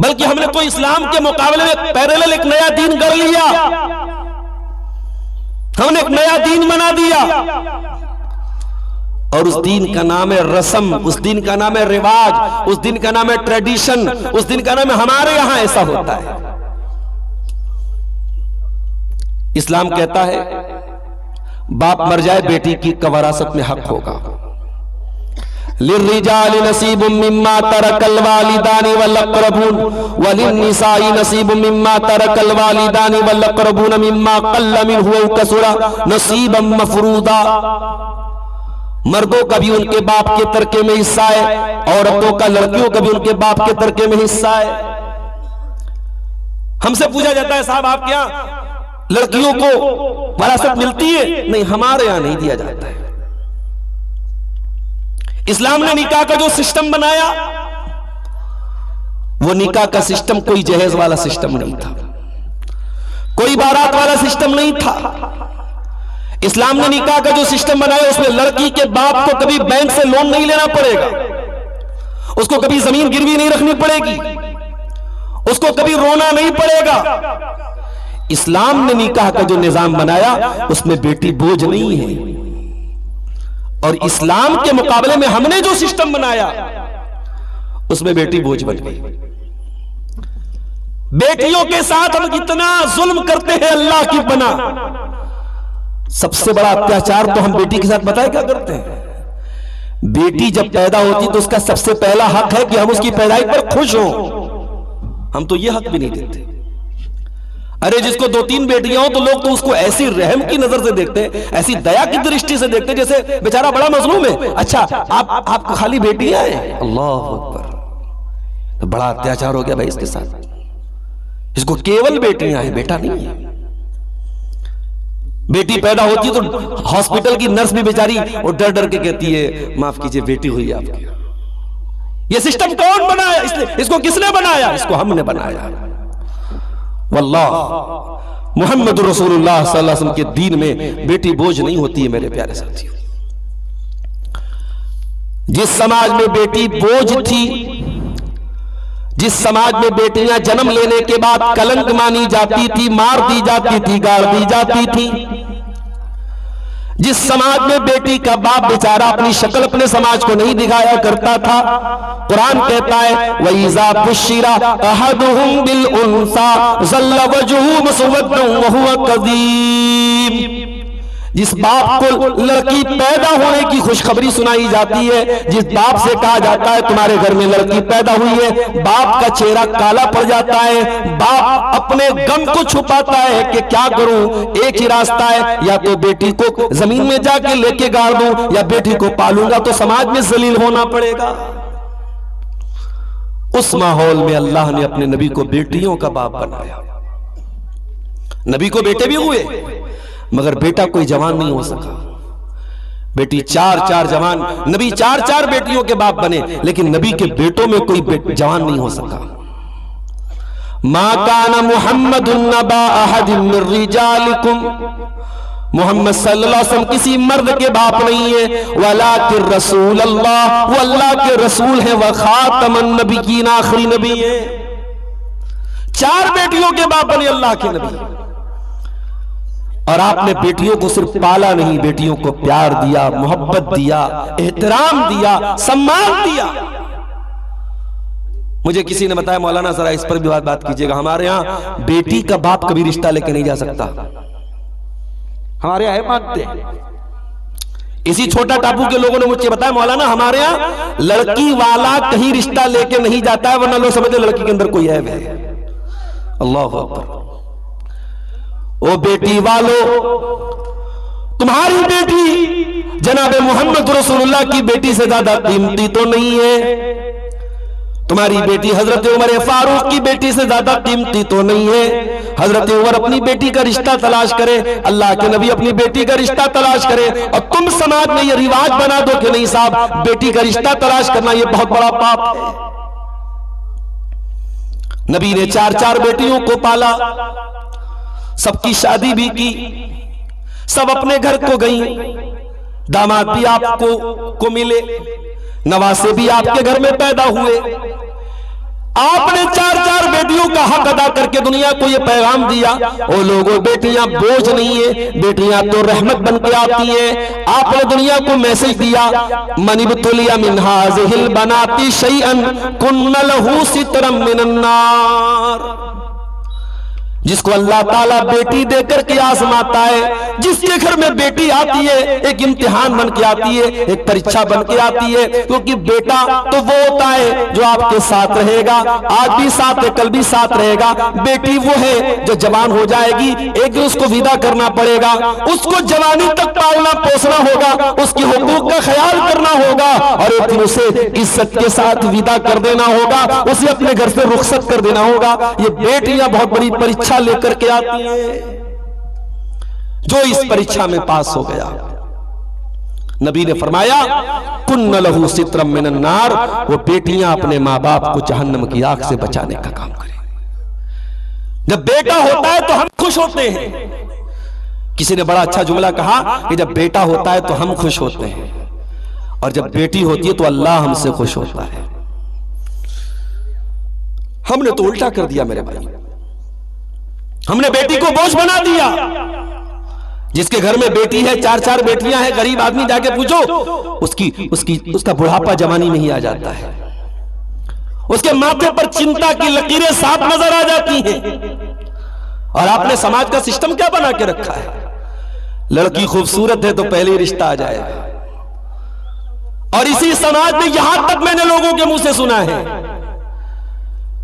[SPEAKER 1] बल्कि हमने तो इस्लाम के मुकाबले में पैरेलल एक नया दीन कर लिया। हमने एक नया दीन बना दिया, और उस दीन का नाम है रस्म, उस दीन का नाम है रिवाज, उस दिन का नाम है ट्रेडिशन, उस दिन का नाम है हमारे यहां ऐसा होता है। इस्लाम कहता है बाप मर जाए बेटी की वरासत में हक होगा। लिर्रिजालि नसीबुम मिम्मा तरकल वालिदानि वल अक़रबून वलिन्निसाई नसीबुम मिम्मा तरकल वालिदानि वल अक़रबून मिम्मा क़ल्ल मिन्हु व कसुरा नसीबम मफ़रूदा। मर्दों का भी उनके बाप के तरके में हिस्सा है, औरतों का, लड़कियों का भी उनके बाप के तरके में हिस्सा है। हमसे पूछा जाता है साहब आप क्या लड़कियों को वरासत मिलती है? नहीं, हमारे यहां नहीं दिया जाता है। इस्लाम ने निकाह का जो सिस्टम बनाया, वो निकाह का सिस्टम कोई जहेज वाला सिस्टम नहीं था, कोई बारात वाला सिस्टम नहीं था। इस्लाम ने निकाह का जो सिस्टम बनाया, उसमें लड़की के बाप को कभी बैंक से लोन नहीं लेना पड़ेगा, उसको कभी जमीन गिरवी नहीं रखनी पड़ेगी, उसको कभी रोना नहीं पड़ेगा। इस्लाम ने निकाह का जो निजाम बनाया, उसमें बेटी बोझ नहीं है। और इस्लाम के मुकाबले में हमने जो सिस्टम बनाया, उसमें बेटी बोझ बन गई। बेटियों के साथ हम कितना जुल्म करते हैं अल्लाह की पनाह। सबसे बड़ा अत्याचार तो हम बेटी के साथ बताए क्या करते हैं? बेटी जब पैदा होती तो उसका सबसे पहला हक है कि हम उसकी पैदाइश पर खुश हों। हम तो यह हक भी नहीं देते। अरे जिसको 2-3 बेटियां हो तो लोग तो उसको ऐसी रहम की नजर से देखते हैं, ऐसी दया की दृष्टि से देखते हैं जैसे बेचारा बड़ा मजलूम है। अच्छा आप खाली बेटियां हैं, अल्लाह अकबर, तो बड़ा अत्याचार हो गया भाई इसके साथ। इसको केवल बेटियां हैं, बेटा नहीं है। बेटी पैदा होती है तो हॉस्पिटल की नर्स भी बेचारी और डर डर के कहती है माफ कीजिए बेटी हुई है आपकी। ये सिस्टम कौन बनाया? इसको किसने बनाया? इसको हमने बनाया। वल्लाह मुहम्मद रसूलुल्लाह सल्लल्लाहु अलैहि वसल्लम के दीन में बेटी बोझ नहीं होती है मेरे प्यारे साथियों। जिस समाज में बेटी बोझ थी, जिस समाज में बेटियां जन्म लेने के बाद कलंक मानी जाती थी, मार दी जाती थी, गाड़ दी जाती थी, जिस समाज में बेटी का बाप बेचारा अपनी शक्ल अपने समाज को नहीं दिखाया करता था, कुरान कहता है वइज़ा बुश्शिरा अहदुहुम बिल उन्सा ज़ल्ला वजहुहु मुस्वद्दन व हुवा कज़ीम। जिस बाप को लड़की पैदा होने की खुशखबरी सुनाई जाती है, जिस बाप से कहा जाता है तुम्हारे घर में लड़की पैदा हुई है, बाप का चेहरा काला पड़ जाता है। बाप अपने गम को छुपाता है कि क्या करूं, एक ही रास्ता है, या तो बेटी को जमीन में जाके लेके गाड़ दूं, या बेटी को पालूंगा तो समाज में जलील होना पड़ेगा। उस माहौल में अल्लाह ने अपने नबी को बेटियों का बाप बनाया। नबी को बेटे भी हुए, मगर बेटा कोई जवान नहीं हो सका। बेटी 4-4 जवान, नबी 4-4 बेटियों के बाप बने, लेकिन नबी के बेटों में कोई जवान नहीं हो सका। मा काना मुहम्मदुन नबा अहदिन मिर रिजालिकुम, मोहम्मद सल्लल्लाहु अलैहि वसल्लम किसी मर्द के बाप नहीं है। वलाकिन रसूल अल्लाह, वो अल्लाह के रसूल है। व खातमन नबिय्यीन, आखिरी नबी है। 4 बेटियों के बाप बने अल्लाह के नबी। और आपने बेटियों को सिर्फ पाला नहीं, बेटियों को प्यार दिया, मोहब्बत दिया, एहतराम दिया, सम्मान दिया। मुझे किसी ने बताया मौलाना जरा इस पर भी बात कीजिएगा, हमारे यहां बेटी का बाप कभी रिश्ता लेके नहीं जा सकता। हमारे यहां मानते हैं इसी छोटा टापू के लोगों ने मुझे बताया, मौलाना हमारे यहां लड़की वाला कहीं रिश्ता लेके नहीं जाता है, वरना लोग समझते लड़की के अंदर कोई ऐब है। अल्लाह अकबर। ओ बेटी वालों, तुम्हारी बेटी जनाब मोहम्मद रसूलुल्लाह की बेटी से ज्यादा कीमती तो नहीं है, तुम्हारी बेटी हजरत उमर फारूक की बेटी से ज्यादा कीमती तो नहीं है। हजरत उमर अपनी बेटी का रिश्ता तलाश करे, अल्लाह के नबी अपनी बेटी का रिश्ता तलाश करे, और तुम समाज में ये रिवाज बना दो कि नहीं साहब बेटी का रिश्ता तलाश करना ये बहुत बड़ा पाप है। नबी ने 4-4 बेटियों को पाला, सबकी शादी भी की, सब अपने घर को गई, दामाद भी आपको मिले, नवासे भी आपके घर में पैदा हुए। आपने 4-4 बेटियों का हक अदा करके दुनिया को यह पैगाम दिया, ओ लोगों बेटियां बोझ नहीं है, बेटियां तो रहमत बन के आती हैं। आपने दुनिया को मैसेज दिया, मनिबतुलिया मिन हाज़िहिल बनाती शैअन कुन्न लहू सित्रम मिनन नार। जिसको अल्लाह ताला बेटी देकर के आजमाता है, जिसके घर में बेटी आती है एक इम्तिहान बन के आती है, एक परीक्षा बन के आती है, क्योंकि बेटा तो वो होता है जो आपके साथ रहेगा, आज भी साथ है कल भी साथ रहेगा। बेटी वो है जो जवान हो जाएगी, एक दिन उसको विदा करना पड़ेगा, उसको जवानी तक पालना पोसना होगा, उसके हुकूक का ख्याल करना होगा, और एक दिन उसे इज्जत के साथ विदा कर देना होगा, उसे अपने घर से रुखसत कर देना होगा। ये बेटियां बहुत बड़ी परीक्षा लेकर के आती है। जो इस परीक्षा में पास हो गया, नबी ने फरमाया कुन्न लहू सित्रम मिनन नार, वो बेटियां अपने मां बाप को जहन्नम की आग से बचाने का काम करें। जब बेटा होता है तो हम खुश होते हैं। किसी ने बड़ा अच्छा जुमला कहा कि जब बेटा होता है तो हम खुश होते हैं, और जब बेटी होती है तो अल्लाह हमसे खुश होता है। हमने तो उल्टा कर दिया मेरे भाई, हमने बेटी को बोझ बना दिया। जिसके घर में बेटी है, 4-4 बेटियां हैं, गरीब आदमी जाके पूछो उसका बुढ़ापा जवानी में ही आ जाता है, उसके माथे पर चिंता की लकीरें साफ नजर आ जाती हैं। और आपने समाज का सिस्टम क्या बना के रखा है, लड़की खूबसूरत है तो पहले ही रिश्ता आ जाएगा। और इसी समाज में यहां तक मैंने लोगों के मुंह से सुना है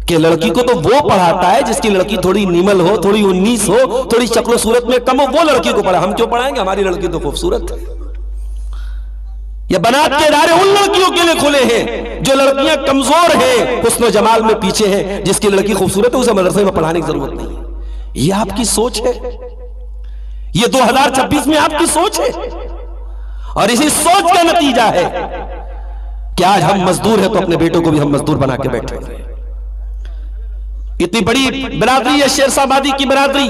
[SPEAKER 1] कि लड़की को तो वो पढ़ाता है जिसकी लड़की थोड़ी निमल हो, थोड़ी 19 हो, थोड़ी शक्ल सूरत में कम हो, वो लड़की को पढ़ा। हम क्यों पढ़ाएंगे, हमारी लड़की तो खूबसूरत है। ये बनात के इदारे उन लड़कियों के लिए खुले हैं जो लड़कियां कमजोर हैं, हुस्न जमाल में पीछे हैं, जिसकी लड़की खूबसूरत है उसे मदरसे में पढ़ाने की जरूरत नहीं है। ये आपकी सोच है, ये 2026 में आपकी सोच है, और इसी सोच का नतीजा है कि आज हम मजदूर हैं तो अपने बेटों को भी हम मजदूर बना के बैठे हैं। इतनी बड़ी बिरादरी है शेरशाहबादी की बिरादरी,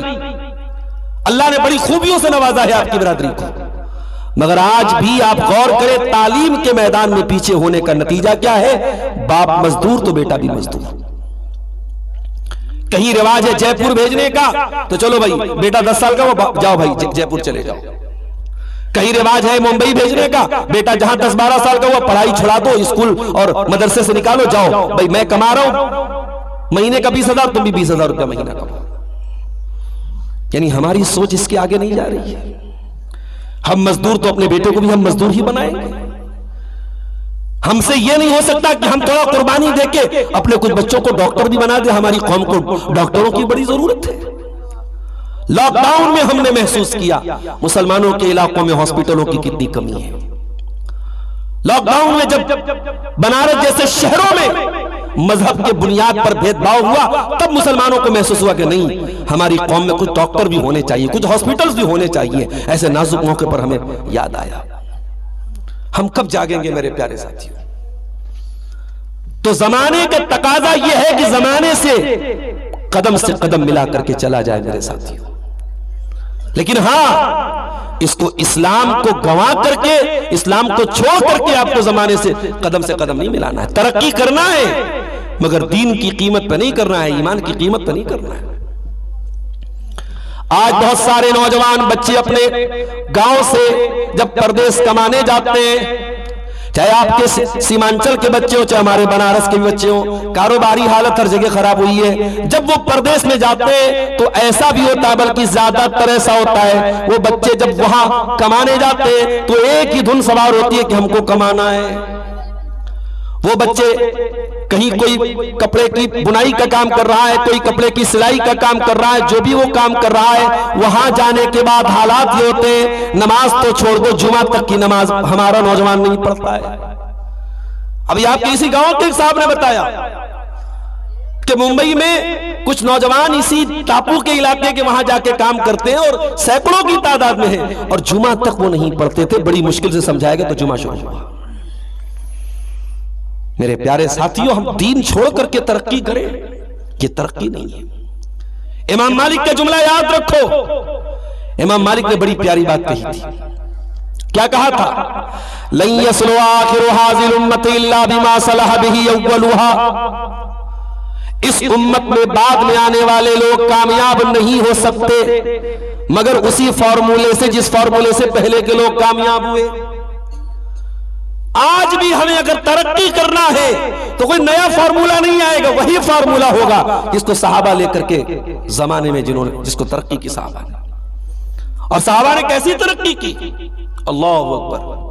[SPEAKER 1] अल्लाह ने बड़ी खूबियों से नवाजा है आपकी बिरादरी को, मगर आज भी आप गौर करें तालीम के मैदान में पीछे होने का नतीजा क्या है, बाप मजदूर तो बेटा भी मजदूर। कहीं रिवाज है जयपुर भेजने का, तो चलो भाई बेटा 10 साल का वो जाओ भाई जयपुर चले जाओ। कहीं रिवाज है मुंबई भेजने का, बेटा जहां 10-12 साल का वो पढ़ाई छुड़ा दो, स्कूल और मदरसे से निकालो, जाओ भाई मैं कमा रहा हूं महीने का 20,000, तुम भी 20,000 रुपया महीना कमाओ। यानी हमारी सोच इसके आगे नहीं जा रही है। हम मजदूर तो अपने बेटे को भी हम मजदूर ही बनाएंगे। हमसे यह नहीं हो सकता कि हम थोड़ा कुर्बानी देके अपने कुछ बच्चों को डॉक्टर भी बना दे। हमारी कौम को डॉक्टरों की बड़ी जरूरत है। लॉकडाउन में हमने महसूस किया मुसलमानों के इलाकों में हॉस्पिटलों की कितनी कमी है। लॉकडाउन में जब बनारस जैसे शहरों में मजहब के बुनियाद पर भेदभाव हुआ, तब मुसलमानों को महसूस हुआ कि नहीं, हमारी कौम में कुछ डॉक्टर भी होने चाहिए, कुछ हॉस्पिटल्स भी होने चाहिए। ऐसे नाजुक मौके पर हमें याद आया। हम कब जागेंगे मेरे प्यारे साथियों? तो जमाने का तकाजा यह है कि जमाने से कदम मिला करके चला जाए मेरे साथियों। लेकिन हां, इसको इस्लाम को गंवा करके, इस्लाम को छोड़ करके आपको जमाने से कदम नहीं मिलाना है। तरक्की करना है मगर दीन की कीमत पर नहीं करना है, ईमान की कीमत पर नहीं करना है। आज बहुत सारे नौजवान बच्चे अपने गांव से जब परदेश कमाने जाते हैं, चाहे आपके सीमांचल के बच्चे हो, चाहे हमारे बनारस के भी बच्चे हो, कारोबारी हालत हर जगह खराब हुई है। जब वो परदेश में जाते हैं तो ऐसा भी होता है, बल्कि ज्यादातर ऐसा होता है, वो बच्चे जब वहां कमाने जाते हैं तो एक ही धुन सवार होती है कि हमको कमाना है। वो बच्चे कहीं कोई कपड़े की बुनाई का काम कर रहा है, कोई कपड़े की सिलाई का काम कर रहा है, जो भी वो काम कर रहा है, वहां जाने के बाद हालात ये होते हैं, नमाज तो छोड़ दो, जुमा तक की नमाज हमारा नौजवान नहीं पढ़ता है। अभी आपके इसी गांव के एक साहब ने बताया कि मुंबई में कुछ नौजवान इसी टापू के इलाके के वहां जाके काम करते हैं और सैकड़ों की तादाद में है, और जुमा तक वो नहीं पढ़ते थे। बड़ी मुश्किल से समझाया गया तो जुमा शुरू हुआ। मेरे प्यारे साथियों, हम दीन छोड़ करके तरक्की करें, ये तरक्की नहीं है। इमाम मालिक का जुमला याद रखो। इमाम मालिक ने बड़ी प्यारी बात कही थी। क्या कहा था? लन यसलु आखिरु हाज़िल उम्मति इल्ला बिमा सलह बिही अव्वलुहा। इस उम्मत में बाद में आने वाले लोग कामयाब नहीं हो सकते मगर उसी फॉर्मूले से जिस फॉर्मूले से पहले के लोग कामयाब हुए। आज भी हमें अगर तरक्की करना है तो कोई नया फार्मूला नहीं आएगा, वही फार्मूला होगा जिसको सहाबा लेकर के जमाने में जिसको तरक्की की सहाबा ने। और सहाबा ने कैसी तरक्की की? अल्लाहु अकबर।